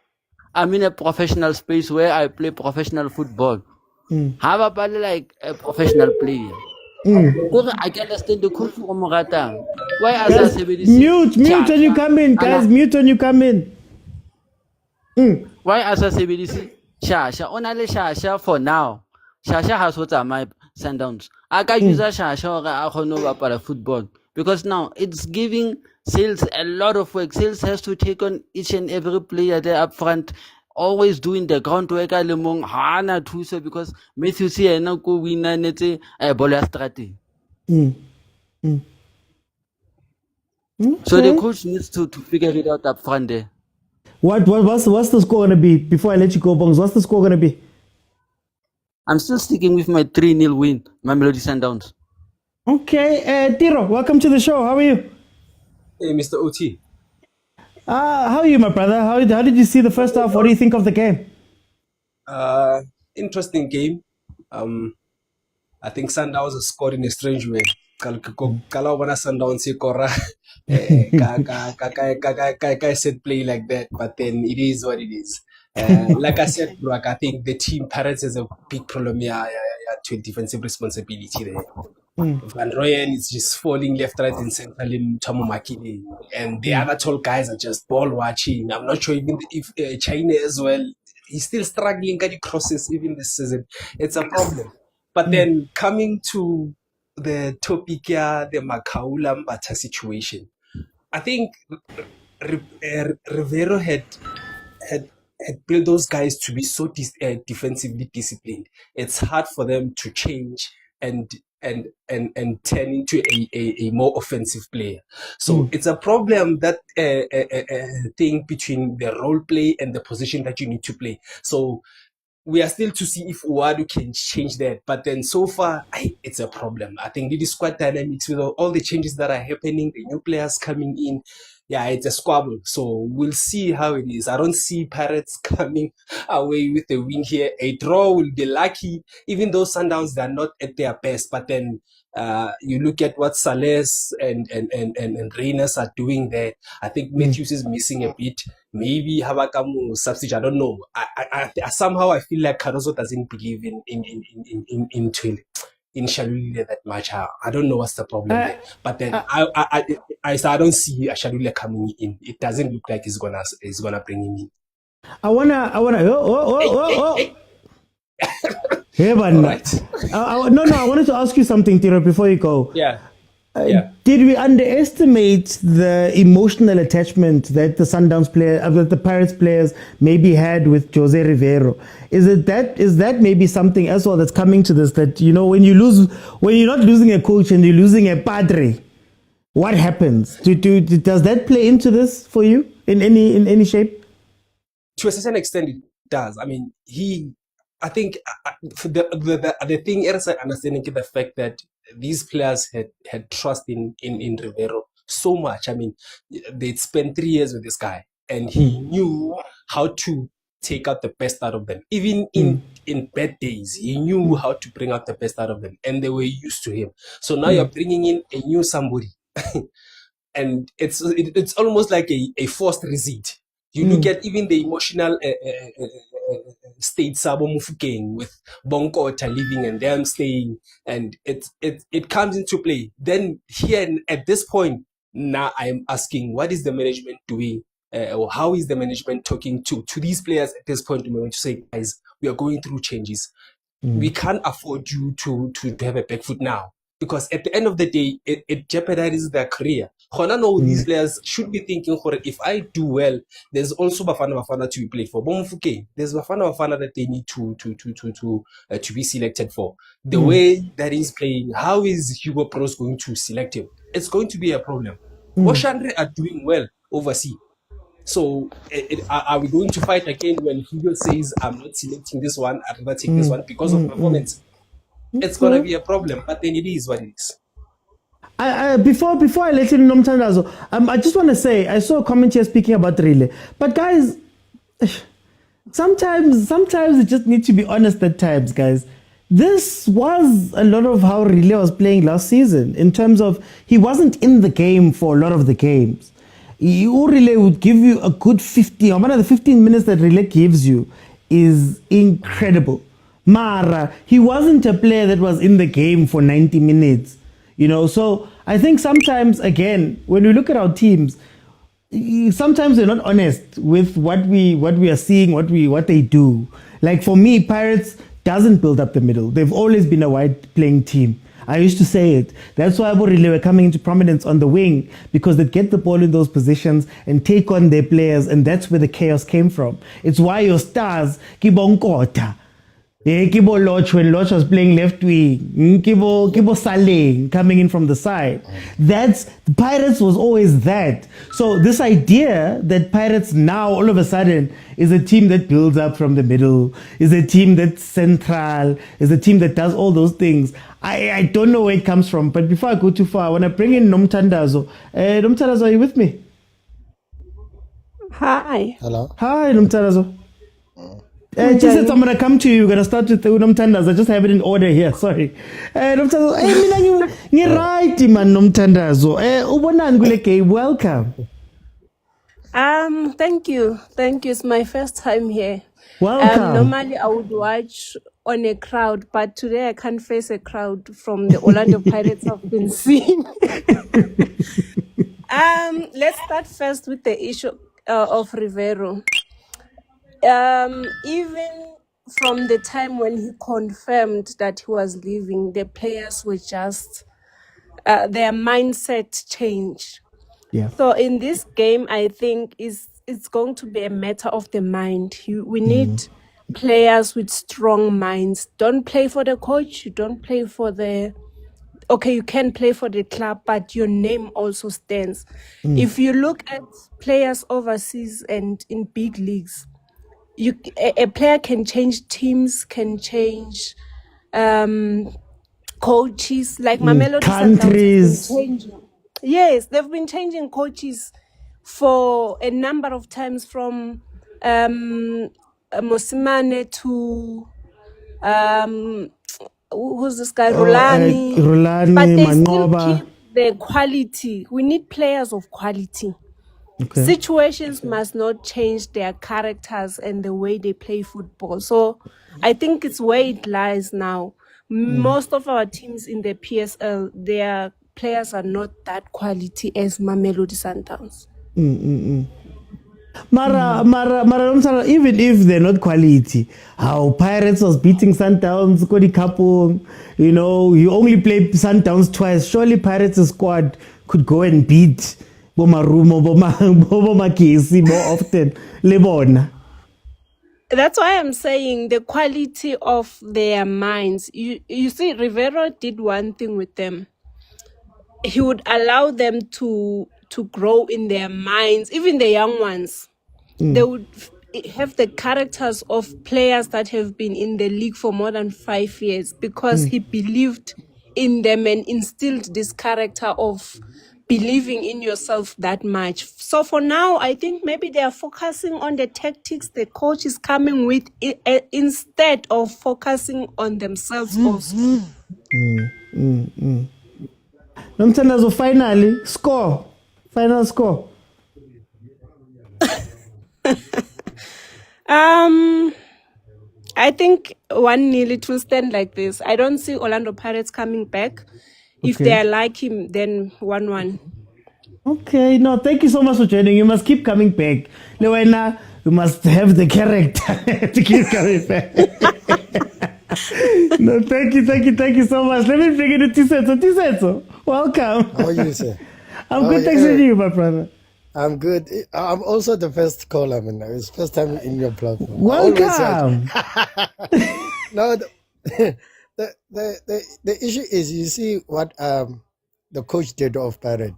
I'm in a professional space where I play professional football. Have a ball like a professional player. I can understand the coach from Morata. Why as mute when you come in, guys. Mute when you come in. Why as a CBDC? Shasha, only Shasha for now. Shasha has what are my Sundowns. I can use a Shasha or I don't know about football because now it's giving Sales a lot of work. Sales has to take on each and every player there up front always doing the groundwork a le mong ha ana thuso because Matthews yena ko winner netse ball ya strateng. So the coach needs to figure it out up front there. What's the score gonna be before I let you go, Bongs? What's the score gonna be? I'm still sticking with my 3-0 win, Mamelodi Sundowns. Okay, Tiro, welcome to the show. How are you? Hey, Mr. OT. How are you, my brother? How did you see the first half? What do you think of the game? Interesting game. I think Sundowns has scored in a strange way. Kala wana Sundowns ikora ka set play like that, but then it is what it is. Like I said, Brock, I think the team Pirates has a big problem here to defensive responsibility there. Van Rooyen is just falling left, right, and center in Makini, and the other tall guys are just ball watching. I'm not sure even if China as well. He's still struggling getting crosses even this season. It's a problem. But then coming to the topic here, the Makaula Mbata situation, I think Rivero had built those guys to be so defensively disciplined. It's hard for them to change and turn into a more offensive player. So it's a problem that thing between the role play and the position that you need to play. So we are still to see if Uwadu can change that. But then so far, it's a problem. I think it is quite dynamic with all the changes that are happening, the new players coming in. Yeah, it's a squabble. So we'll see how it is. I don't see Pirates coming away with a win here. A draw will be lucky, even though Sundowns, they're not at their best. But then you look at what Sales and Reyners are doing there. I think Matthews is missing a bit. Maybe Habakamu substitute. I don't know. I somehow I feel like Caruso doesn't believe in Shalule that much. I don't know what's the problem there. But then I don't see Shalule coming in. It doesn't look like he's gonna bring him in. I wanna. Hey, man. Right. No. I wanted to ask you something, Tiro, before you go. Yeah. Did we underestimate the emotional attachment that the Sundowns player, that the Pirates players maybe had with Jose Rivero? Is that maybe something as well that's coming to this? That when you're not losing a coach and you're losing a padre, what happens? Does that play into this for you in any shape? To a certain extent, it does. I mean, I think the thing is understanding the fact that these players had trust in Rivero so much. I mean, they'd spent 3 years with this guy, and he knew how to take out the best out of them. Even in bad days, he knew how to bring out the best out of them, and they were used to him. So now you're bringing in a new somebody, and it's almost like a forced receipt. You look at even the emotional state Sabo Mufukeng with Bonkota living and them staying, and it comes into play. Then here at this point, now I'm asking, what is the management doing? Or how is the management talking to these players at this point to say, guys, we are going through changes. We can't afford you to have a back foot now. Because at the end of the day, it jeopardizes their career. These players should be thinking, if I do well, there's also Bafana to be played for. There's Bafana that they need to be selected for. The way that he's playing, how is Hugo Pros going to select him? It's going to be a problem. Oshandre are doing well overseas. So are we going to fight again when Hugo says, I'm not selecting this one, I'd rather take this one because of performance? It's going to be a problem, but then it is what it is. Before I let you know, I just want to say, I saw a comment here speaking about relay. But guys, sometimes you just need to be honest at times, guys. This was a lot of how relay was playing last season, in terms of he wasn't in the game for a lot of the games. Relay would give you a good 15, or one of the 15 minutes that relay gives you is incredible. Mara, he wasn't a player that was in the game for 90 minutes, so I think sometimes, again, when we look at our teams, sometimes we're not honest with what we are seeing, what they do. Like for me, Pirates doesn't build up the middle. They've always been a wide playing team. I used to say it. That's why Borile were coming into prominence on the wing, because they'd get the ball in those positions and take on their players, and that's where the chaos came from. It's why your stars, Kibonkota, Kibo Loch, when Loch was playing left wing, Kibo Saleh coming in from the side. That's, Pirates was always that. So this idea that Pirates now all of a sudden is a team that builds up from the middle, is a team that's central, is a team that does all those things, I don't know where it comes from. But before I go too far, I want to bring in Nomthandazo. Nomthandazo, are you with me? Hi. Hello. Hi, Nomthandazo. Just I'm going to come to you. We're going to start with Nomthandazo. I just have it in order here. Sorry. Nomthandazo, mina right, man, Nomthandazo. Ubonani kule game. Welcome. Thank you. Thank you. It's my first time here. Welcome. Normally I would watch on a crowd, but today I can't face a crowd from the Orlando Pirates I've been seeing. Let's start first with the issue of Rivero. Even from the time when he confirmed that he was leaving, the players were just, their mindset changed. Yeah. So in this game, I think it's going to be a matter of the mind. We need players with strong minds. Don't play for the coach. You don't play for the... Okay, you can play for the club, but your name also stands. If you look at players overseas and in big leagues, a player can change teams, can change coaches, like Mamelodi countries. Sundowns. Yes, they've been changing coaches for a number of times, from Mosimane to who's this guy, Rulani. But they still keep the quality. We need players of quality. Okay. Situations must not change their characters and the way they play football. So I think it's where it lies now. Most of our teams in the PSL, their players are not that quality as Mamelodi Sundowns. Mara, even if they're not quality, how Pirates was beating Sundowns, Kodi Kapung, you only play Sundowns twice. Surely Pirates' squad could go and beat Bomarumo, Bomakisi more often. Lebona. That's why I'm saying the quality of their minds. You see, Rivero did one thing with them. He would allow them to grow in their minds, even the young ones. They would have the characters of players that have been in the league for more than 5 years, because he believed in them and instilled this character of believing in yourself that much. So for now, I think maybe they are focusing on the tactics the coach is coming with, instead of focusing on themselves also. Nomthandazo, finally, score. Final score. I think 1-0 it will stand like this. I don't see Orlando Pirates coming back. If they are like him, then 1-1. Okay, no, thank you so much for joining. You must keep coming back. Lewena, you must have the character to keep coming back. No, thank you so much. Let me bring in Tisetso. Welcome. How are you, sir? I'm good, thanks to you, my brother. I'm good. I'm also the first caller, man. It's first time in your platform. Welcome. No, the issue is, you see what the coach did of Pirate.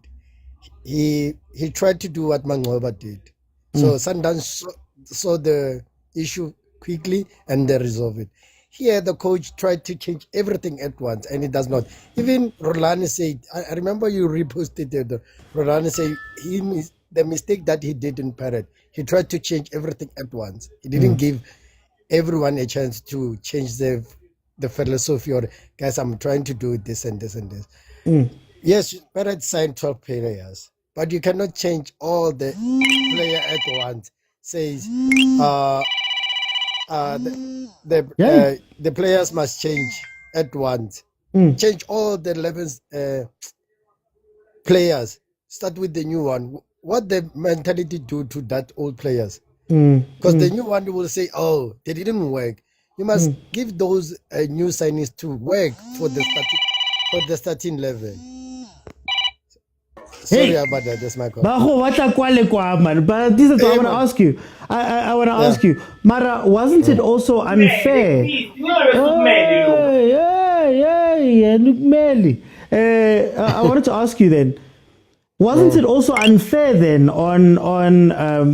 He tried to do what Mangoba did. So Sundowns saw the issue quickly and they resolve it. Here, the coach tried to change everything at once, and it does not. Even Rulani said, I remember you reposted it. Rulani said the mistake that he did in Parrot, he tried to change everything at once. He didn't give everyone a chance to change the philosophy, or, guys, I'm trying to do this and this and this. Yes, Parrot signed 12 players, but you cannot change all the player at once. Says, the players must change at once. Change all the 11 players. Start with the new one. What the mentality do to that old players? Because the new one will say, "Oh, they didn't work." You must give those new signings to work for the starting. for the starting 11. Sorry about that. That's my call. But this is what I want to ask you. I want to ask you, Mara, wasn't it also unfair? I wanted to ask you then, wasn't it also unfair then on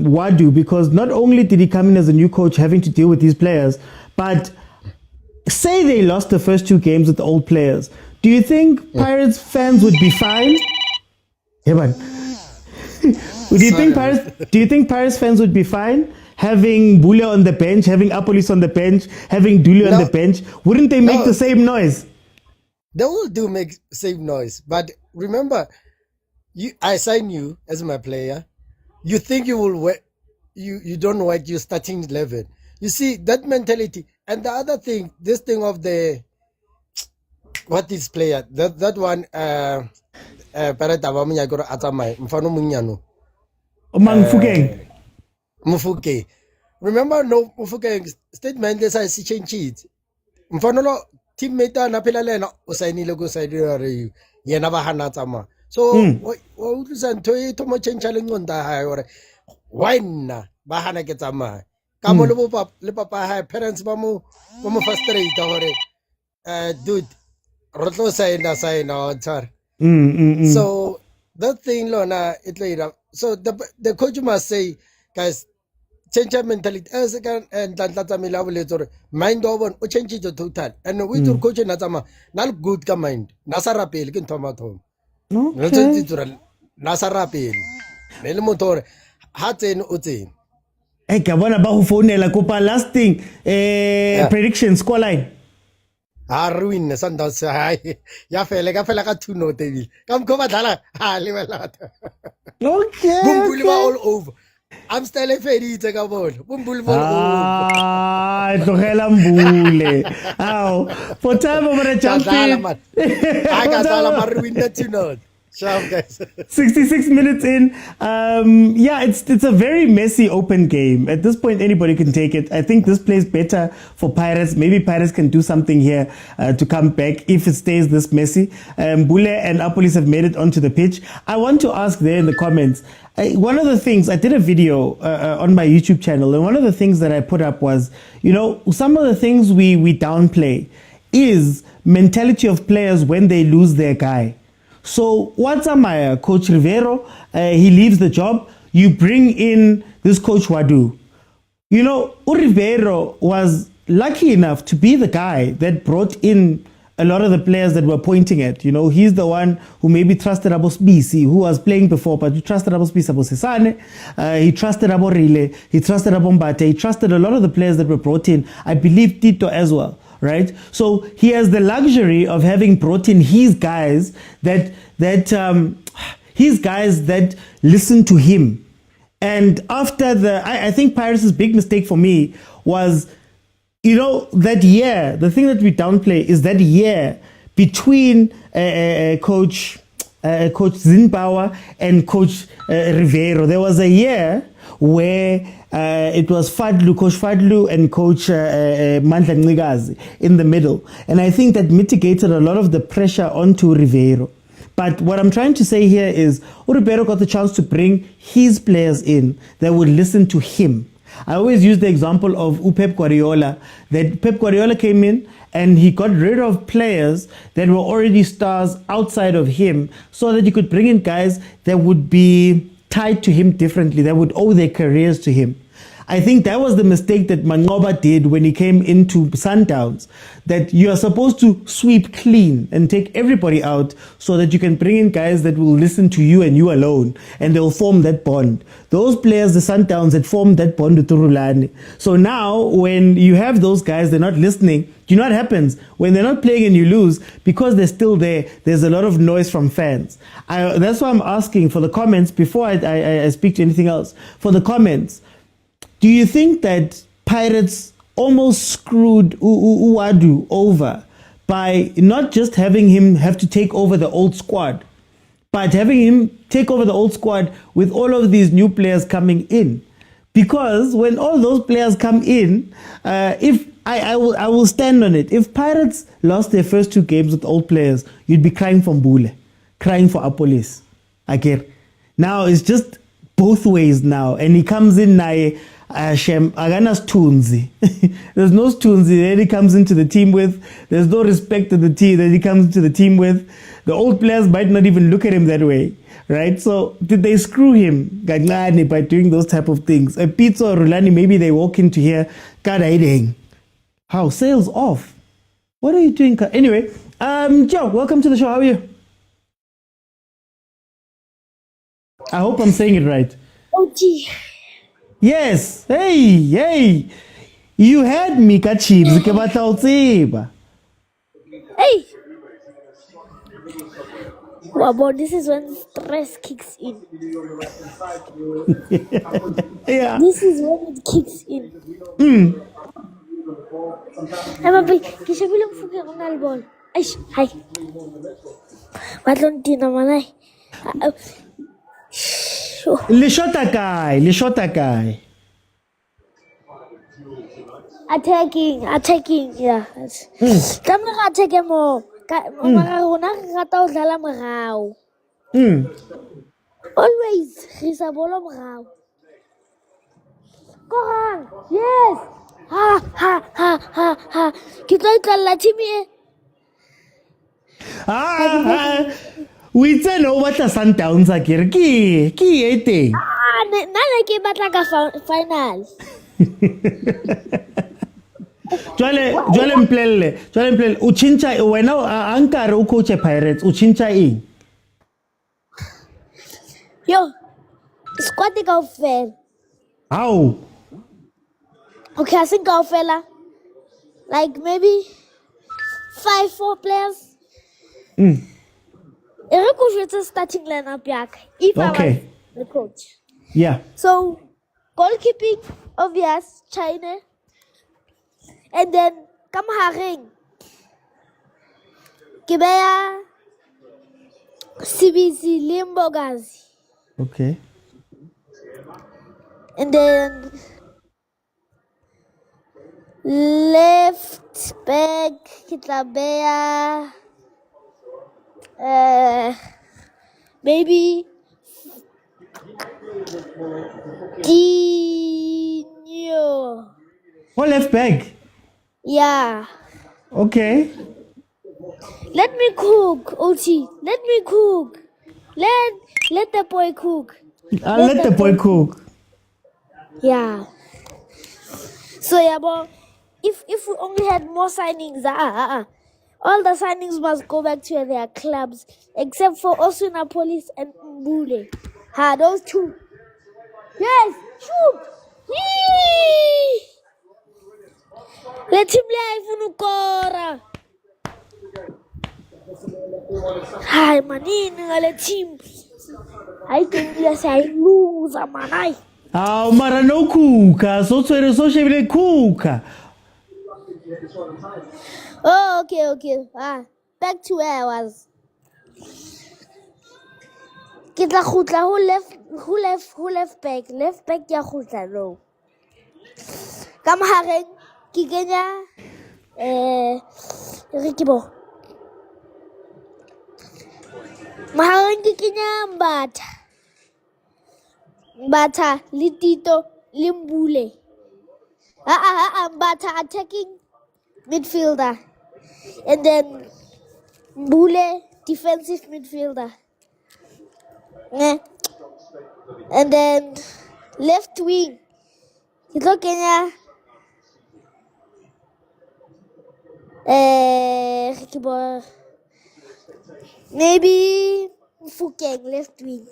Wadu, because not only did he come in as a new coach having to deal with these players, but say they lost the first 2 games with the old players, do you think Pirates fans would be fine? Yeah, man. Do you think Pirates fans would be fine having Bule on the bench, having Apolis on the bench, having Dule on the bench? Wouldn't they make the same noise? They will do make same noise, but remember, I sign you as my player. You think you will wait? You don't wait. You starting 11. You see that mentality. And the other thing, this thing of the what is player that one. Mufukeng. Remember no Mufukeng statement this I see change it. Mfanolo teammate na phela lena o sainile go side re yena ba hana tsama. So wa utlisa ntho e thomo change le ngonda ha hore why nna ba hana ke tsama. Ka mo le papa ha parents ba mo frustrate hore dude rotlo sign on tsara. So that thing, Lona, it later. So the coach must say, guys, change your mentality. As again, and that mind over, or change it to total. And we do coach Natama, not good mind. Nasarapil, can tomato. Nasarapil. Nelmotor, Hatin Utin. Hey, Kabana Bahu phone la Copa last thing. Prediction, scoreline. Ruin Sundowns. Ya fele ka 2-0 table. Come dala. Okay. Bumbulwa all over. I'm still a fairy take a ball. Bumbulwa all over. Tlogela mbule. Ow. For time over the champion. I got all ruin that 2-0. 66 minutes in. Yeah, it's a very messy open game. At this point, anybody can take it. I think this plays better for Pirates. Maybe Pirates can do something here to come back if it stays this messy. Bule and Apolis have made it onto the pitch. I want to ask there in the comments, one of the things, I did a video on my YouTube channel, and one of the things that I put up was, some of the things we downplay is mentality of players when they lose their guy. So what's Amaya? Coach Rivero, he leaves the job. You bring in this coach Wadu. Rivero was lucky enough to be the guy that brought in a lot of the players that we're pointing at. He's the one who maybe trusted Abos BC, who was playing before, but he trusted Abos BC, Abos Sesane, he trusted Abo Rile, he trusted Abo Mbate, he trusted a lot of the players that were brought in. I believe Tito as well. Right, so he has the luxury of having brought in his guys that listen to him. And after I think Pirates' big mistake for me was, that year. The thing that we downplay is that year between Coach Zinbauer and Coach Rivero. There was a year where it was Coach Fadlu and Coach Mandla Ncigazi in the middle. And I think that mitigated a lot of the pressure onto Rivero. But what I'm trying to say here is Rivero got the chance to bring his players in that would listen to him. I always use the example of Pep Guardiola, that Pep Guardiola came in and he got rid of players that were already stars outside of him so that he could bring in guys that would be tied to him differently, that would owe their careers to him. I think that was the mistake that Mangoba did when he came into Sundowns, that you are supposed to sweep clean and take everybody out so that you can bring in guys that will listen to you and you alone, and they'll form that bond. Those players, the Sundowns, had formed that bond with Rulani. So now when you have those guys, they're not listening, you know what happens? When they're not playing and you lose, because they're still there, there's a lot of noise from fans. That's why I'm asking for the comments before I speak to anything else. For the comments, do you think that Pirates almost screwed Uwadu over by not just having him have to take over the old squad, but having him take over the old squad with all of these new players coming in? Because when all those players come in, if I will stand on it. If Pirates lost their first 2 games with old players, you'd be crying for Mbule, crying for Apolis. I get. Now it's just both ways now, and he comes in now. Shem Aganas Tunzi. There's no Tunzi that he comes into the team with. There's no respect to the team that he comes into the team with. The old players might not even look at him that way, right? So did they screw him by doing those type of things? A Pitso or Rulani, maybe they walk into here, God hiding. How sales off? What are you doing? Anyway, Joe, welcome to the show. How are you? I hope I'm saying it right. OG. Yes. Hey. You had me, Chiefs. Hey. Wow, but this is when stress kicks in. Yeah. This is when it kicks in. I'm a kishabilo mfuke on ball. Aish, hi. Batlon tina manai. Lishota guy. Attacking, yeah. Kamera attack mo. Always, he's a ball of row. Korang, yes. Ha. Kita itala timi. We turn over the Sundowns again. Ki ete. Nana ke batla ka final. Jwale mplele. Uchincha wena ankare ucoach Pirates. Uchincha in. Yo, squad ka fail. How? Okay, I think ka fella. Like maybe 4 players. Coach is starting lineup yak. If I was the coach. Yeah. So goalkeeping, obvious, China. And then Kamharing. Kibaya CBC Limbogazi. Okay. And then left back Kitabea. Maybe Dino. What left back? Yeah. Okay. Let me cook, OT. Let me cook. Let the boy cook. Let the boy cook. Yeah. So yeah, but if we only had more signings, all the signings must go back to their clubs, except for Osinapolis and Mbule. Those 2. Yes, shoot. Yee! Let him live Funukora. Hi, manini, let him. I think yes, I lose, manai. Mara no kuka. So shevile kuka. Oh, okay. Back to where I was. Kitla khutla, who left back? Left back ya khutla no. Kamhareng ki kenya Rikibo. Mahareng ki kenya Mbata Litito Limbule. Mbata attacking midfielder. And then Mbule defensive midfielder. And then left wing. Ito Kenya. Maybe Fukeng left wing.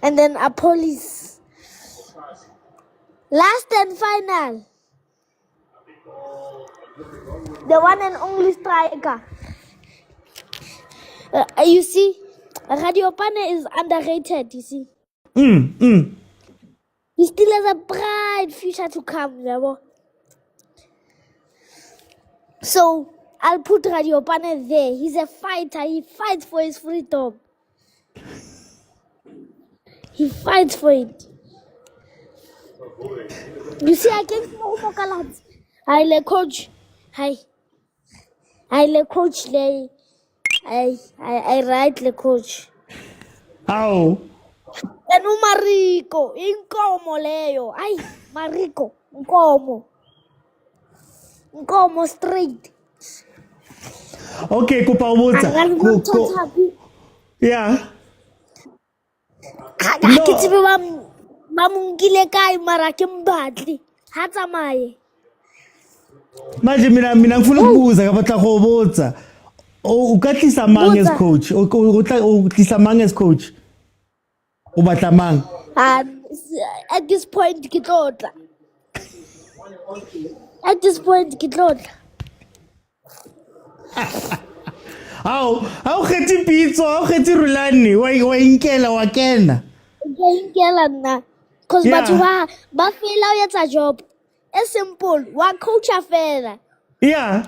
And then Apolis. Last and final. The one and only striker. You see, Radio Pane is underrated, you see. He still has a bright future to come, Yabo. So, I'll put Radio Pane there. He's a fighter. He fights for his freedom. He fights for it. You see, against Mokalat, I le coach. Hi. I le coach le. I write le coach. How? Enu Mariko, inkomo leyo. Ay, Mariko, inkomo. Inkomo straight. Okay, kupawuza. Yeah. No. Kitsi ba mungile kai mara ke mbatli. Ha tsamaye. Manje mina ngifuna ukubuza ngabatla go botsa. O ka tlisa mang as coach? O tlisa mang as coach? O batla mang? At this point ke tlotla. At this point ke tlotla. How kgethi Pitso, how kgethi Rulani? Wa inkela wa kena. Ke inkela nna. Cause batho ba fela o etsa job. It's simple. Wa coach fela. Yeah.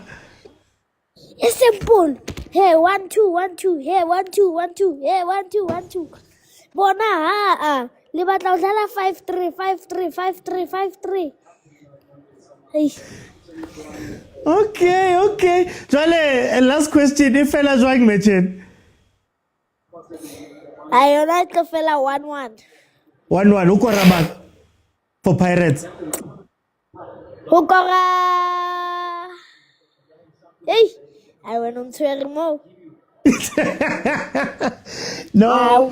It's simple. Hey, 1 2 1 2. Hey, 1 2 1 2. Hey, 1 2 1 2. Bona le batla o dlala 5-3 5-3 5-3 5-3. Hey. Okay. Jwale, last question. If fella join matchen. I like the fella 1-1. 1-1. Who kora back for Pirates? Who kora? Hey, I went on Twitter more. No.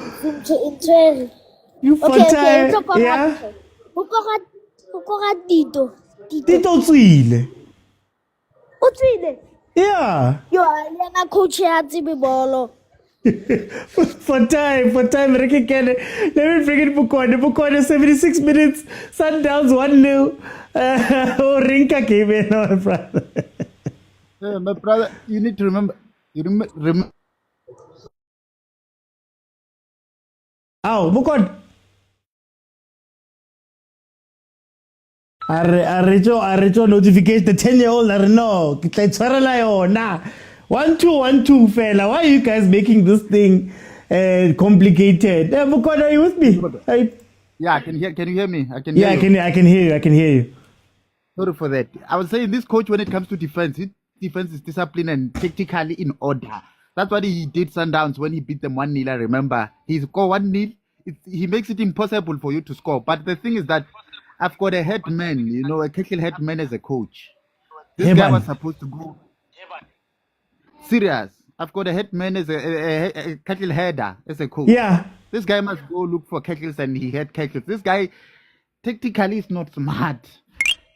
You for time. Yeah. Who kora Tito? Tito Tswile. Utswile? Yeah. Yo, yana coach ya bolo. For time, let me bring it Bukone, 76 minutes, Sundowns 1-0. Rinka came in, my brother. My brother, you need to remember. Remember. Bukone. Arrecho notification, the 10-year-old, no, nah. 1-2 fella. Why are you guys making this thing complicated? Bukone, are you with me? Yeah, can you hear me? I can hear you. Sorry for that. I was saying this coach, when it comes to defense, his defense is disciplined and tactically in order. That's what he did Sundowns when he beat them 1-0. I remember he scored 1-0. He makes it impossible for you to score. But the thing is that I've got a head man, a cattle head man as a coach. This guy was supposed to go serious. I've got a head man as a cattle header as a coach. Yeah. This guy must go look for cattle and he had cattle. This guy tactically is not smart.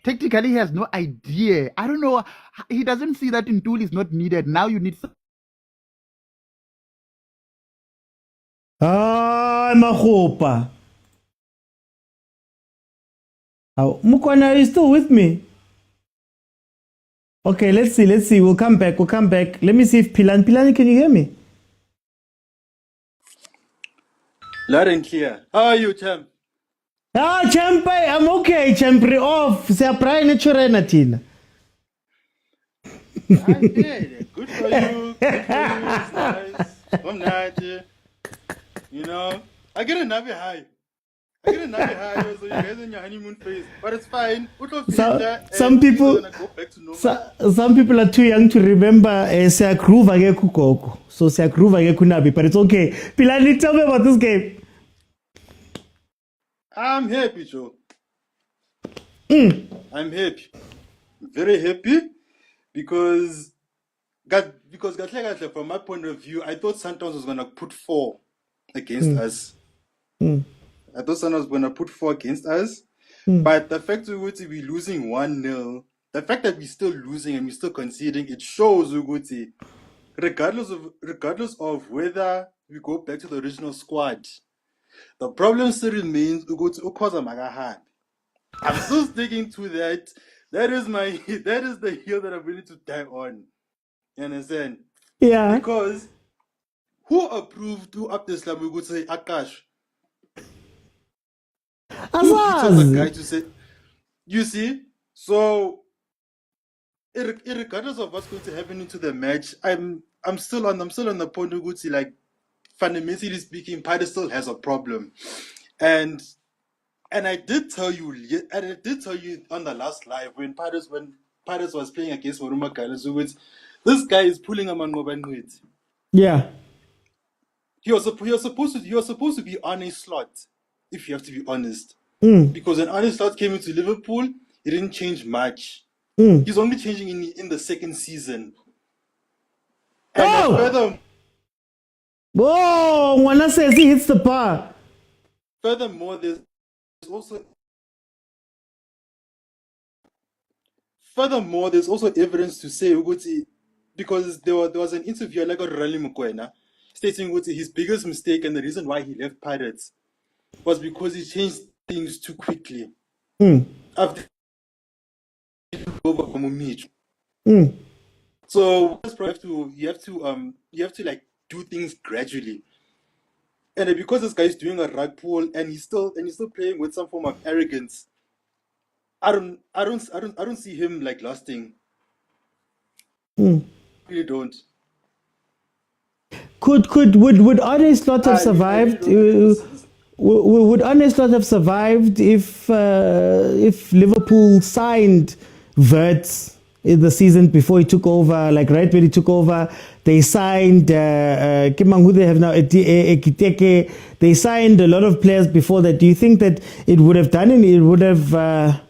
Tactically, he has no idea. I don't know. He doesn't see that in tool is not needed. Now you need. Mahopa. Mokwena, are you still with me? Okay, let's see. We'll come back. Let me see if Pilani, can you hear me? Loud and clear. How are you, champ? Champ, I'm okay. Champ, off. Se apply naturena tina. I did. Good for you. It's nice. I'm not. I get another high. So you guys in your honeymoon phase, but it's fine. Some people are too young to remember Seakruva Gekukoko. So Seakruva Gekunabi, but it's okay. Pilani, tell me about this game. I'm happy, Joe. I'm happy. Very happy because from my point of view, I thought Santos was gonna put 4 against us. I thought Santos was gonna put 4 against us. But the fact that we're losing 1-0, the fact that we're still losing and we're still conceding, it shows Uguti, regardless of whether we go back to the original squad, the problem still remains Uguti khoza magahambi. I'm still sticking to that. That is the hill that I'm willing to die on. You understand? Yeah. Because who approved up this Islam we would say Akash? Who the guy to say? You see? So regardless of what's going to happen into the match, I'm still on the point of good, like fundamentally speaking, Pirates still has a problem. And And I did tell you on the last live when Pirates was playing against Moruma Galazuwitz, this guy is pulling a man with. Yeah. You're supposed to be on a slot, if you have to be honest. Mm. Because when Arne Slot came into Liverpool, he didn't change much. Mm. He's only changing in the second season. And Whoa! Wana says he hits the bar. Furthermore, there's also evidence to say Uguti, because there was an interview like Rulani Mokwena stating Uguti his biggest mistake and the reason why he left Pirates was because he changed things too quickly. After over from Umich. So you have to like do things gradually. And because this guy is doing a rug pull and he's still playing with some form of arrogance, I don't see him like lasting. I really don't. Would Arne Slot have survived? Would Arne Slot have survived if Liverpool signed Wirtz in the season before he took over? Like right when he took over, they signed who they have now, Ekiteke. They signed a lot of players before that. Do you think that it would have done it? It would have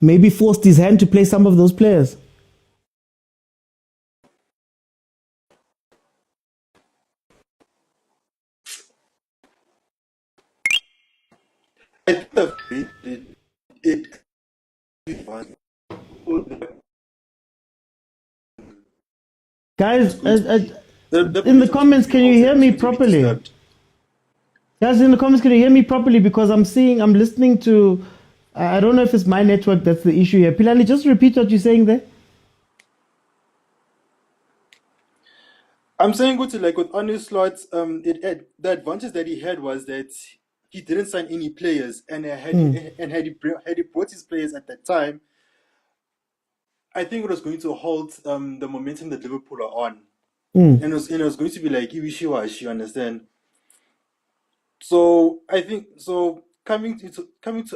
maybe forced his hand to play some of those players? I think it Guys, in the comments, can you hear me properly? Guys, in the comments, can you hear me properly? Because I'm listening to, I don't know if it's my network that's the issue here. Pilani, just repeat what you're saying there. I'm saying like with Arne Slot, the advantage that he had was that he didn't sign any players, and had he brought his players at that time, I think it was going to halt the momentum that Liverpool are on, and it was going to be like Iwishiwashi, you understand? So I think coming to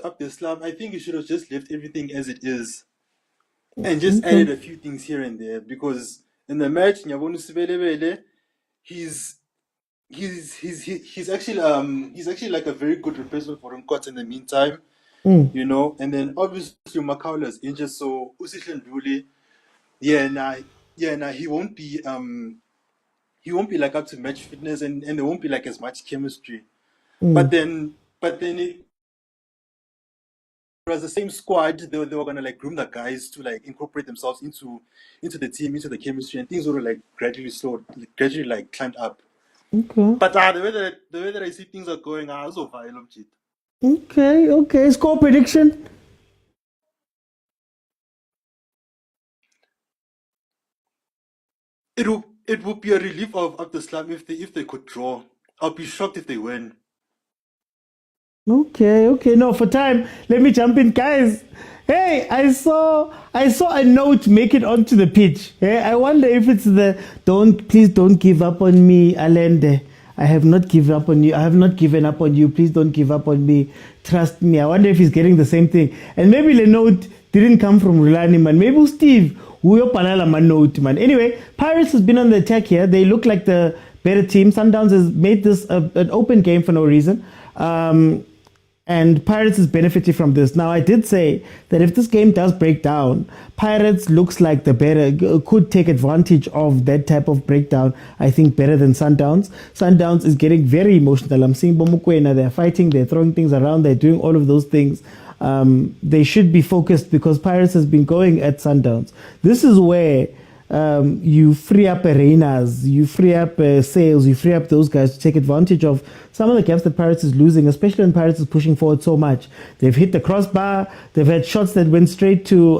up the slum, I think you should have just left everything as it is, and just added a few things here and there, because in the match, Nyabonu Sibelebele, he's actually like a very good replacement for Nkot in the meantime, you know. And then obviously Makaula is injured, so Usishan Duli, he won't be like up to match fitness, and there won't be like as much chemistry. But then it was the same squad. They were gonna like groom the guys to like incorporate themselves into the team, into the chemistry, and things were like gradually like climbed up. Okay. But the way that I see things are going, I also violent it. Okay. Score prediction. It would be a relief of the slum if they could draw. I'll be shocked if they win. Okay. No, for time, let me jump in, guys. Hey, I saw a note make it onto the pitch. Hey, I wonder if it's please don't give up on me, Alende. I have not given up on you. I have not given up on you. Please don't give up on me. Trust me. I wonder if he's getting the same thing. And maybe the note didn't come from Rulani, man. Maybe Steve. Note, man. Anyway, Pirates has been on the attack here. They look like the better team. Sundowns has made this an open game for no reason. And Pirates is benefiting from this. Now, I did say that if this game does break down, Pirates looks like the better, could take advantage of that type of breakdown, I think, better than Sundowns. Sundowns is getting very emotional. I'm seeing mokwena, they're fighting, they're throwing things around, they're doing all of those things. They should be focused because Pirates has been going at Sundowns. This is where you free up arenas, you free up sales, you free up those guys to take advantage of some of the gaps that Pirates is losing, especially when Pirates is pushing forward so much. They've hit the crossbar, they've had shots that went straight to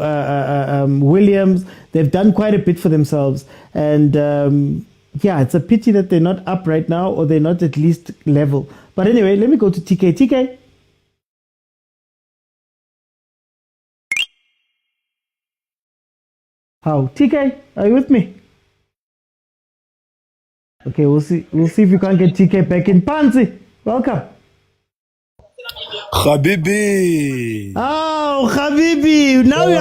Williams. They've done quite a bit for themselves. And it's a pity that they're not up right now, or they're not at least level. But anyway, let me go to TK. TK? How? TK, are you with me? Okay, we'll see if you can't get TK back in. Pansy, welcome. Habibi. Oh, Habibi. Now you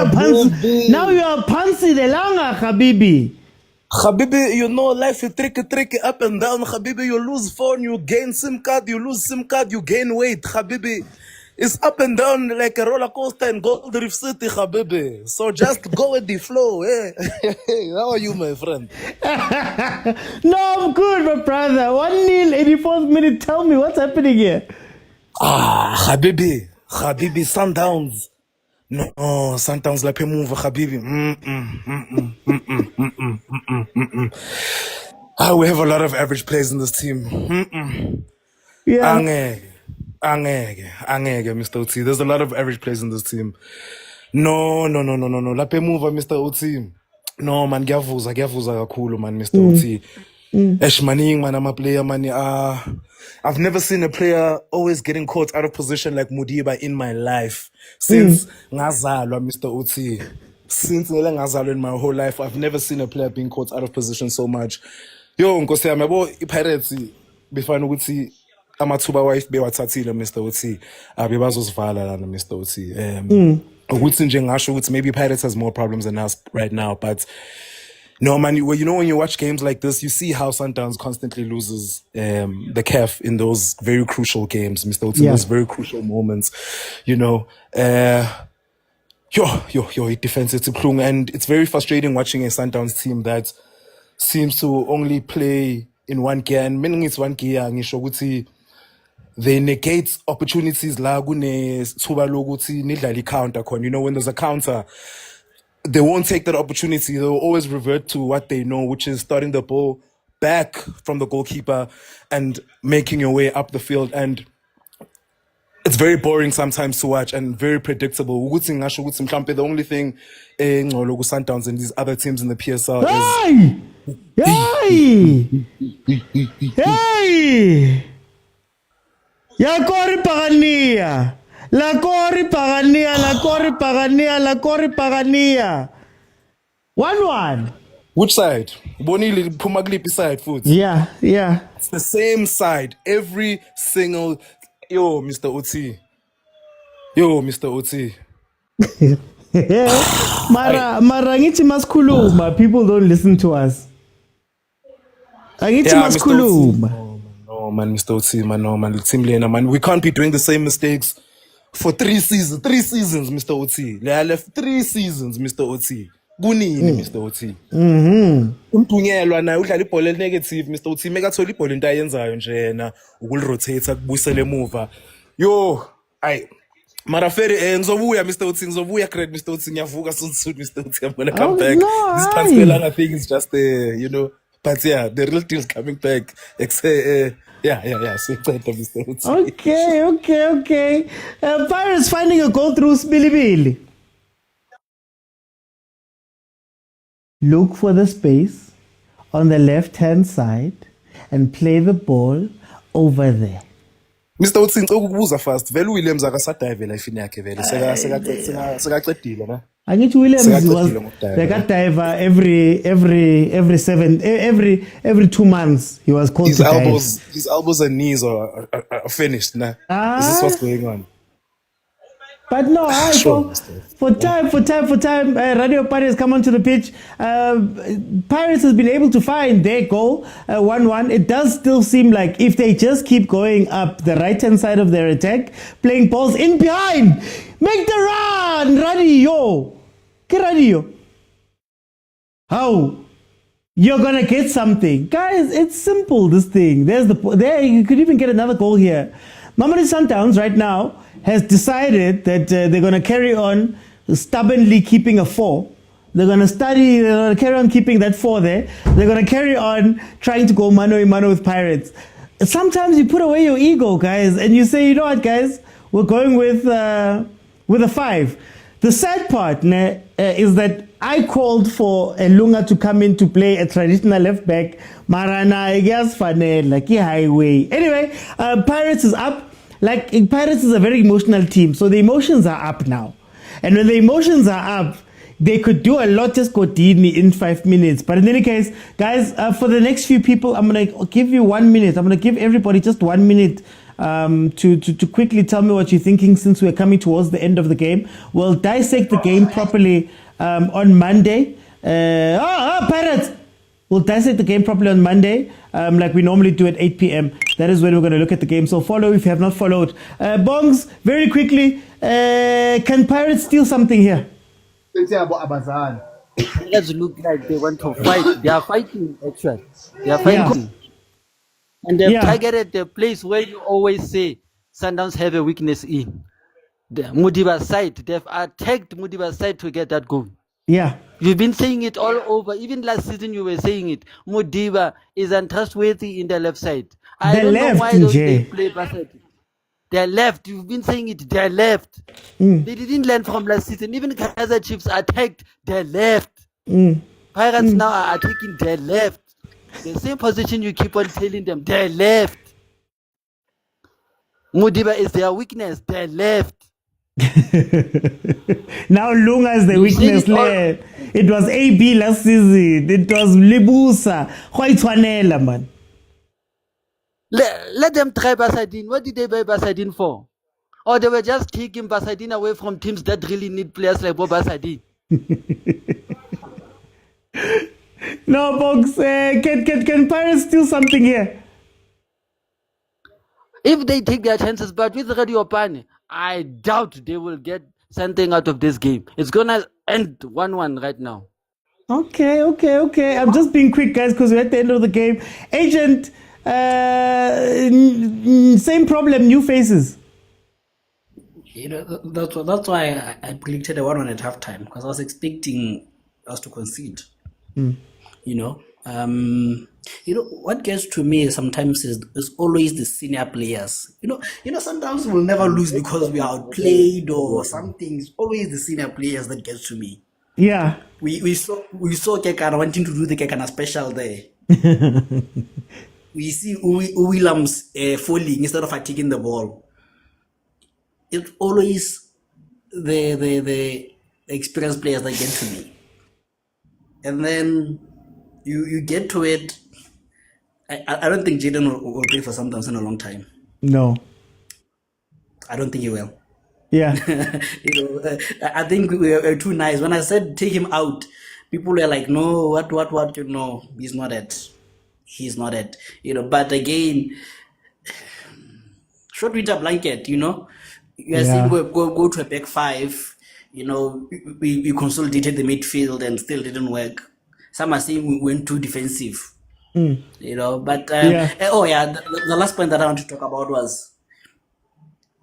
are Pansy the Langa, Habibi. Habibi, you know life is tricky up and down. Habibi, you lose phone, you gain SIM card, you lose SIM card, you gain weight. Habibi, it's up and down like a roller coaster in Gold Reef City, Habibi. So just go with the flow, eh? How are you, my friend? No, I'm good, my brother. 1-0, 84th minute. Tell me what's happening here. Habibi, Sundowns. No, Sundowns like a move, Habibi. We have a lot of average players in this team. Yeah. Angege, Mr. Oti. There's a lot of average players in this team. No. Lape move, Mr. Oti. No, man, giyavuza kakhulu, man, Mr. Oti. Maning, man, I'm a player, man. I've never seen a player always getting caught out of position like Mudiba in my life. Since ngazalwa, Mr. Oti. Since ngazalwa in my whole life, I've never seen a player being caught out of position so much. Yo, Nkosi yami, yabo iPirates befana ukuthi amathuba wife bewathathile Mr. Oti. Abebazosivala lana Mr. Oti. Ukuthi nje ngasho ukuthi maybe Pirates has more problems than us right now, but no, man, well, you know, when you watch games like this, you see how Sundowns constantly loses the CAF in those very crucial games, Mr. Oti, those very crucial moments, you know. It defensive to Klung, and it's very frustrating watching a Sundowns team that seems to only play in one gear, and meaning it's one gear, ngisho ukuthi they negate opportunities la kune thuba lokuthi nidlale counter khona. You know, when there's a counter, they won't take that opportunity. They'll always revert to what they know, which is starting the ball back from the goalkeeper and making your way up the field. And it's very boring sometimes to watch and very predictable. The only thing Sundowns and these other teams in the PSL is... Hey! La Cori Pagania. 1-1. Which side? Bonili Pumaglipi side, food. Yeah. It's the same side. Every single... Yo, Mr. Oti. Mara ngithi masikhuluma, people don't listen to us. Angithi masikhuluma. No, man, Mr. Oti, man, no, man, team lena, man. We can't be doing the same mistakes for 3 seasons. 3 seasons, Mr. Oti. I left 3 seasons, Mr. Oti. Kunini, Mr. Oti. Umpunyelwa na udlala ibhola negative, Mr. Oti. Mekathola ibhola into ayenzayo nje yena ukulirotate kubuyisele emuva. Yo, Maraferi, ngizobuya Mr. Oti, ngizobuya great Mr. Oti, ngiyavuka soon Mr. Oti. I'm gonna come back. This transfer I think is just you know. But yeah, the real team's coming back. Yeah. So Mr. Oti. Okay. Pirates finding a goal through Bilibili. Look for the space on the left-hand side and play the ball over there. Mr. Oti, ngikubuza fast. Vele Williams akasadive life yakhe vele. Sekaqedile na. Angithi Williams was diver every 2 months he was called his to elbows, dive. His elbows and knees are finished now. Is this what's going on? But no, for time, Radio Pirates come onto the pitch. Pirates has been able to find their goal, 1-1. It does still seem like if they just keep going up the right-hand side of their attack, playing balls in behind, make the run, Radio. How? You're gonna get something, guys. It's simple. This thing. There. You could even get another goal here. Mamelodi Sundowns right now has decided that they're going to carry on stubbornly keeping a 4. They're going to carry on keeping that 4 there. They're going to carry on trying to go mano a mano with Pirates. Sometimes you put away your ego, guys, and you say, you know what, guys, we're going with a 5. The sad part is that I called for a Lunga to come in to play a traditional left back. Marana, I guess, like highway. Anyway, Pirates is up. Like, Pirates is a very emotional team, so the emotions are up now. And when the emotions are up, they could do a lot just Kodini in 5 minutes. But in any case, guys, for the next few people, I'm going to give you 1 minute. I'm going to give everybody just 1 minute to quickly tell me what you're thinking since we're coming towards the end of the game. We'll dissect the game properly on Monday. Pirates! We'll dissect the game properly on Monday, like we normally do at 8 p.m. That is when we're going to look at the game. So follow if you have not followed. Bongs, very quickly, can Pirates steal something here? Players look like they want to fight. They are fighting, actually. They are fighting. And they've targeted the place where you always say Sundowns have a weakness in. The Mudiba side. They've attacked Mudiba side to get that goal. Yeah. You've been saying it all over. Even last season you were saying it. Mudiba is untrustworthy in the left side. I don't know why don't they play Basadi. They're left. You've been saying it. They're left. They didn't learn from last season. Even Kaizer Chiefs attacked. They're left. Pirates now are attacking. They're left. The same position you keep on telling them. They're left. Mudiba is their weakness. They're left. Now Lunga is the weakness there. It was AB last season. It was Libusa. Tshwane, man. Let them try Basadine. What did they buy Basadine for? Or they were just taking Basadine away from teams that really need players like Bob Basadine. No, folks. Can Pirates steal something here? If they take their chances, but with Radio Pane, I doubt they will get something out of this game. It's gonna end 1-1 right now. Okay. I'm just being quick, guys, because we're at the end of the game. Agent, same problem, new faces. You know, that's why I predicted a 1-1 at halftime, because I was expecting us to concede. What gets to me sometimes is always the senior players. Sometimes we'll never lose because we are outplayed or something. It's always the senior players that gets to me. Yeah. We saw Kekana wanting to do the Kekana special there. We see Williams falling instead of taking the ball. It's always the experienced players that get to me. And then you get to it. I don't think Jaden will play for Sundowns in a long time. No. I don't think he will. Yeah. I think we were too nice. When I said take him out, people were like, no, what, he's not it. He's not it. But again, short winter blanket, you are saying go to a back five. We consolidated the midfield and still didn't work. Some are saying we went too defensive. But the last point that I want to talk about was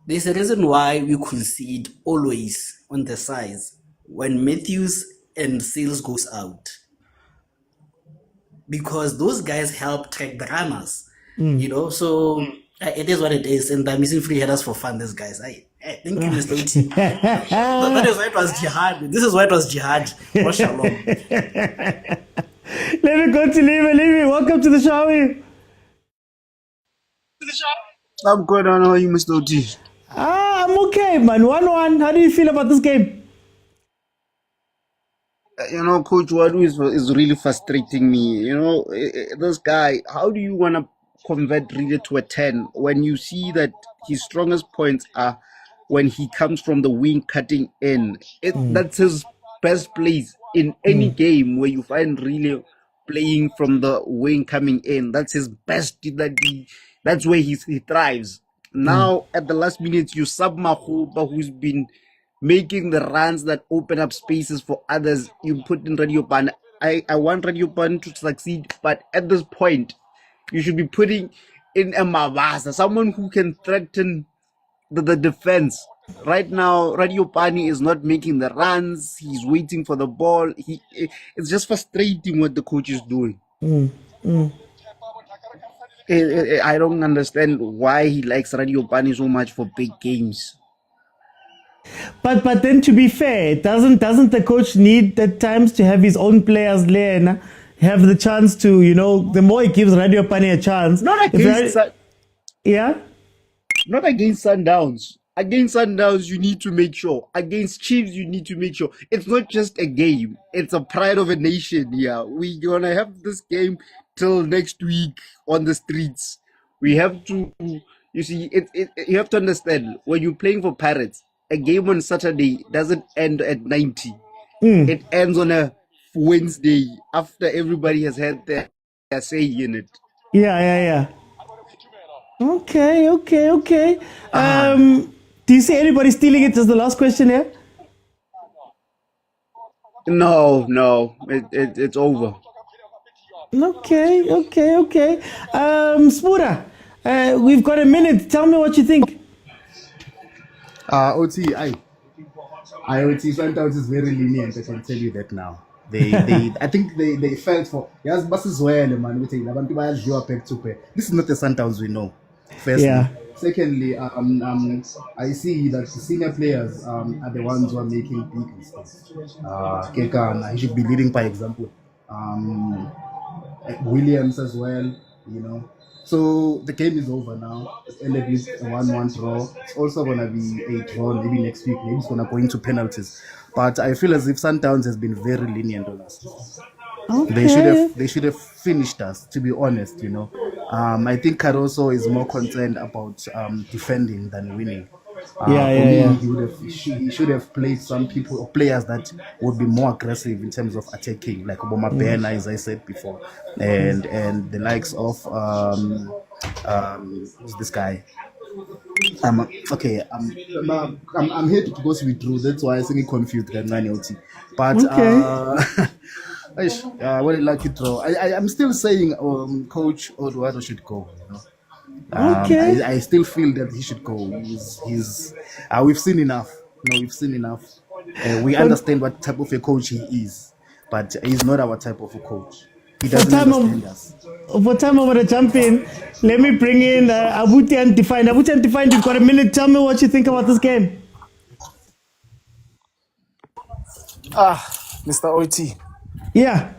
there's a reason why we concede always on the sides when Matthews and Sales goes out, because those guys help track the runners. So it is what it is, and they're missing free headers for fun. These guys, thank you, Mr. Uti. That is why it was jihad. This is why it was jihad. Shalom. Let me go to Levi. Welcome to the show. I'm good. I know you, Mr. Uti. I'm okay, man. 1-1. How do you feel about this game? Coach, what is really frustrating me, this guy, how do you want to convert really to a 10 when you see that his strongest points are when he comes from the wing cutting in? That's his best place in any game where you find really playing from the wing coming in. That's his best. That's where he thrives. Now, at the last minute, you sub Mahuba, who's been making the runs that open up spaces for others. You put in Radio Pan. I want Radio Pan to succeed, but at this point, you should be putting in a Mavasa, someone who can threaten the defense. Right now, Radio Pani is not making the runs. He's waiting for the ball. It's just frustrating what the coach is doing. I don't understand why he likes Radio Pani so much for big games. But then, to be fair, doesn't the coach need at times to have his own players there, have the chance to, the more he gives Radio Pani a chance. Not against Sundowns. Against Sundowns, you need to make sure. Against Chiefs, you need to make sure. It's not just a game. It's a pride of a nation. Yeah, we're going to have this game till next week on the streets. We have to You see, you have to understand, when you're playing for Pirates, a game on Saturday doesn't end at 90. It ends on a Wednesday after everybody has had their say in it. Yeah. Okay. Do you see anybody stealing it as the last question here? No, it's over. Okay. Spura, we've got a minute. Tell me what you think. OT, OT Sundowns is very lenient. I can tell you that now. I think they felt for yes, but as well, man. We think abantu bayadliwa back to back. This is not the Sundowns we know. Firstly, Yeah. secondly, I see that the senior players are the ones who are making big mistakes. Kekana, he should be leading by example. Williams as well, you know. So the game is over now. It's ended with a 1-1 draw. It's also gonna be a draw maybe next week. Maybe it's gonna go into penalties. But I feel as if Sundowns has been very lenient on us. Okay. They should have finished us, to be honest, you know. I think Caruso is more concerned about defending than winning. For me, he should have played some people or players that would be more aggressive in terms of attacking, like Obama Bena, as I said before, and the likes of who's this guy? I'm here to go with Drew. That's why I think confused. But what a lucky draw. I'm still saying Coach Oduado should go. You know? I still feel that he should go. We've seen enough. We've seen enough. We understand what type of a coach he is, but he's not our type of a coach. He doesn't understand us. For time I'm going to jump in, let me bring in Abuti and Define. Abuti and Define, you've got a minute. Tell me what you think about this game. Mr. OT. Yeah.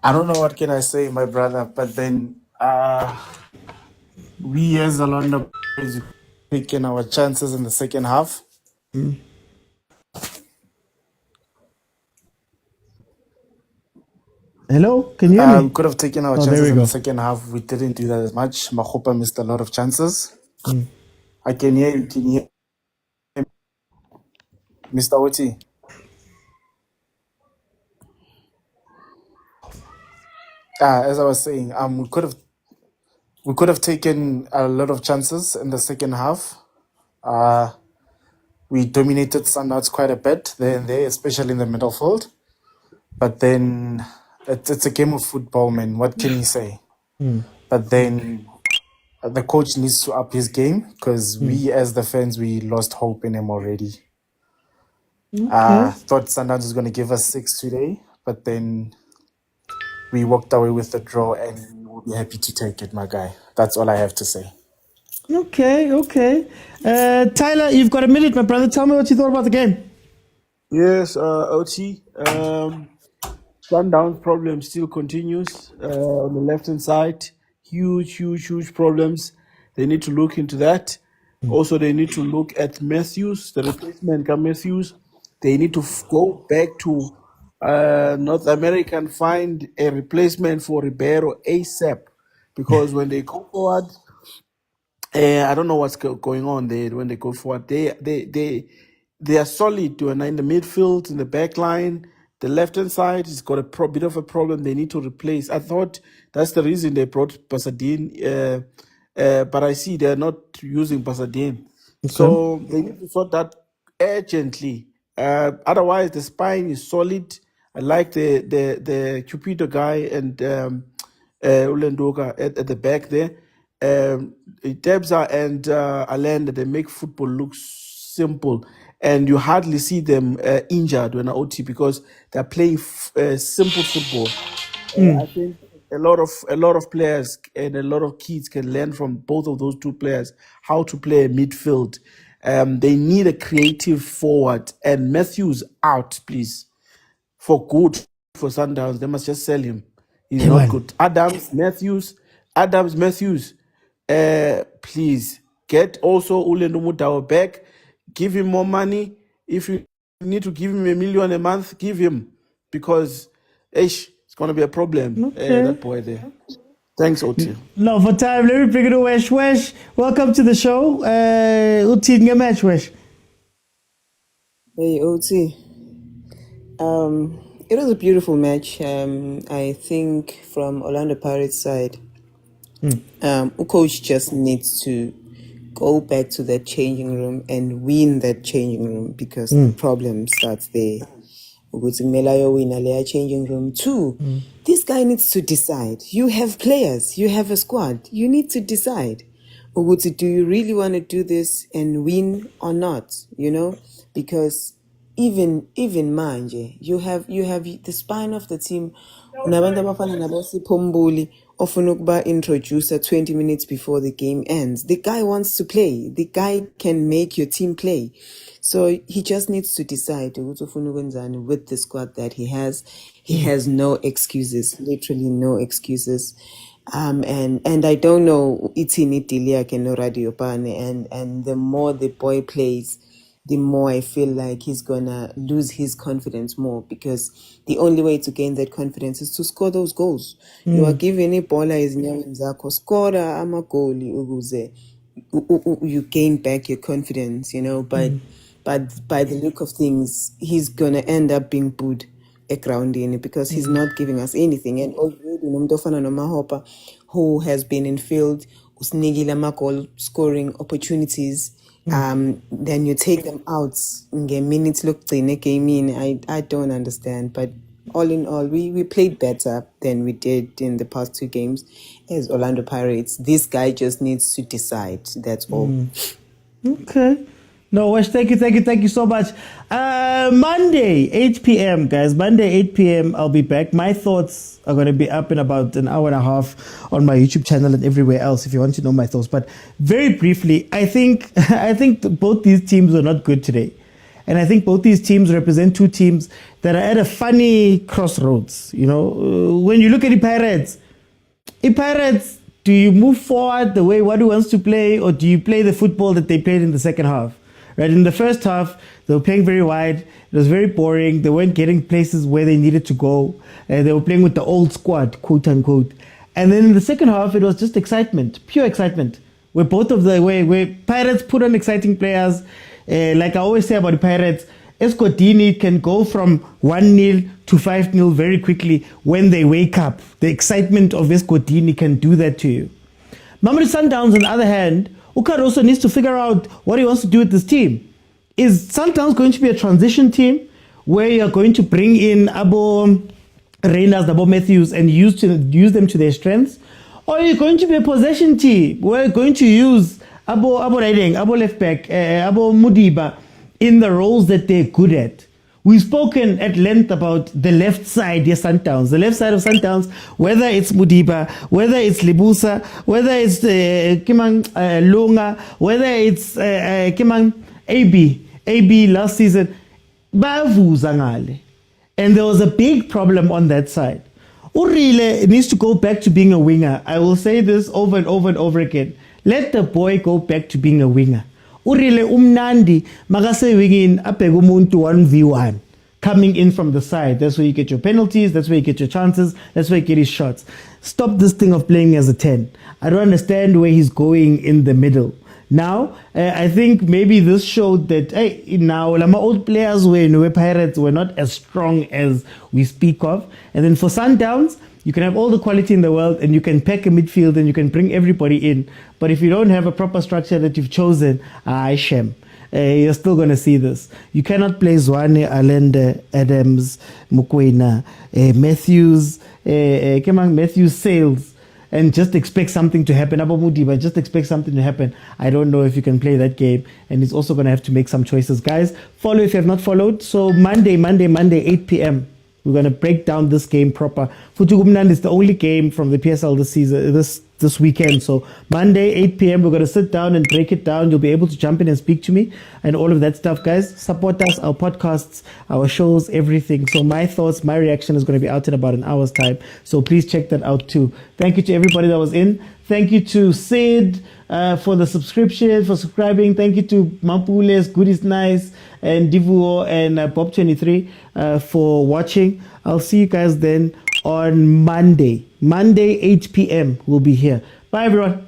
I don't know what can I say, my brother, but then we as a London boys picking our chances in the second half. Hello, can you hear me? We could have taken our chances in the second half. We didn't do that as much. Mahopa missed a lot of chances. I can hear you. Can you hear me? Mr. OT? As I was saying, we could have taken a lot of chances in the second half. We dominated Sundowns quite a bit there and there, especially in the middle field. But then it's a game of football, man. What can you say? But then the coach needs to up his game because we, as the fans, we lost hope in him already. Thought Sundowns was going to give us 6 today, but then we walked away with the draw, and we'll be happy to take it, my guy. That's all I have to say. Okay. Tyler, you've got a minute, my brother. Tell me what you thought about the game. Yes, OT. Sundown problem still continues on the left-hand side. Huge problems. They need to look into that. Also, they need to look at Matthews, the replacement of Matthews. They need to go back to North America and find a replacement for Ribeiro ASAP. Because when they go forward, I don't know what's going on there. When they go forward, they are solid in the midfield, in the back line. The left-hand side has got a bit of a problem they need to replace. I thought that's the reason they brought Pasadine, but I see they're not using Pasadine. So they need to sort that urgently. Otherwise, the spine is solid. I like the Cupido guy and Ulendoka at the back there. Debza and Alenda, they make football look simple. And you hardly see them injured when OT because they're playing simple football. I think a lot of players and a lot of kids can learn from both of those two players how to play midfield. They need a creative forward, and Matthews out, please, for good for Sundowns. They must just sell him. He's not good. Adams Matthews, please get also Ulendo Mutawa back. Give him more money. If you need to give him $1 million a month, give him, because it's going to be a problem. That boy there. Thanks, Oti. No, for time, let me bring it to Wesh. Wesh, welcome to the show. Uthi match, Wesh. Hey, OT. It was a beautiful match. I think from Orlando Pirates' side, coach just needs to go back to that changing room and win that changing room because the problem starts there. Ukuthi kumele ayowina leya changing room. Two, this guy needs to decide. You have players, you have a squad. You need to decide. Ukuthi, do you really want to do this and win or not? You know, because even manje, you have the spine of the team. Unabantu abafana naboSiphumbuli ofuna ukuba introducer 20 minutes before the game ends. The guy wants to play. The guy can make your team play. So he just needs to decide ukuthi ufuna ukwenzani with the squad that he has. He has no excuses, literally no excuses. And I don't know itini Dilia no Radio Pane, and the more the boy plays, the more I feel like he's gonna lose his confidence more, because the only way to gain that confidence is to score those goals. You are giving a baller ezinyaweni zakho, score amagoli ukuze you gain back your confidence, you know. But by the look of things, he's gonna end up being booed a ground in because he's not giving us anything. And already Nomdofana Nomahopa, who has been in field, usnigila goal scoring opportunities. Then you take them out in game minutes. Look, I don't understand. But all in all, we played better than we did in the past two games as Orlando Pirates. This guy just needs to decide. That's all. Okay. No, Wesh, thank you so much. Monday, 8 p.m., guys. Monday, 8 p.m., I'll be back. My thoughts are going to be up in about an hour and a half on my YouTube channel and everywhere else if you want to know my thoughts. But very briefly, I think both these teams were not good today. And I think both these teams represent two teams that are at a funny crossroads. You know, when you look at the Pirates, do you move forward the way Wadu wants to play, or do you play the football that they played in the second half? Right, in the first half, they were playing very wide. It was very boring. They weren't getting places where they needed to go. They were playing with the old squad, quote unquote. And then in the second half, it was just excitement, pure excitement. Where Pirates put on exciting players. Like I always say about the Pirates, Escotini can go from 1-0 to 5-0 very quickly when they wake up. The excitement of Escotini can do that to you. Mamelodi Sundowns, on the other hand, Ukar also needs to figure out what he wants to do with this team. Is Sundowns going to be a transition team where you're going to bring in Abo Reynolds, Abo Matthews, and use them to their strengths? Or are you going to be a possession team where you're going to use Abo Riding, Abo left back, Abo Mudiba in the roles that they're good at? We've spoken at length about the left side, yes, Sundowns. The left side of Sundowns, whether it's Mudiba, whether it's Libusa, whether it's Lunga, whether it's AB last season, and there was a big problem on that side. Urile needs to go back to being a winger. I will say this over and over and over again. Let the boy go back to being a winger. Urile umnandi makase wingin apega umuntu 1v1 coming in from the side. That's where you get your penalties, that's where you get your chances, that's where you get his shots. Stop this thing of playing as a 10. I don't understand where he's going in the middle. Now, I think maybe this showed that now my old players were Pirates were not as strong as we speak of. And then for Sundowns, you can have all the quality in the world and you can pack a midfield and you can bring everybody in. But if you don't have a proper structure that you've chosen, shame. You're still going to see this. You cannot play Tshwane, Allende, Adams, Mokwena, Matthews, Sales, and just expect something to happen. But just expect something to happen. I don't know if you can play that game. And he's also going to have to make some choices. Guys, follow if you have not followed. So Monday, 8 p.m. We're going to break down this game proper. Futugumnan is the only game from the PSL this season, this weekend. So Monday, 8 p.m., we're going to sit down and break it down. You'll be able to jump in and speak to me and all of that stuff, guys. Support us, our podcasts, our shows, everything. So my thoughts, my reaction is going to be out in about an hour's time. So please check that out too. Thank you to everybody that was in. Thank you to Sid for the subscription, for subscribing. Thank you to Mampules, Goodies Nice, and Divuo and Bob23 for watching. I'll see you guys then on Monday. Monday, 8 p.m. We'll be here. Bye, everyone.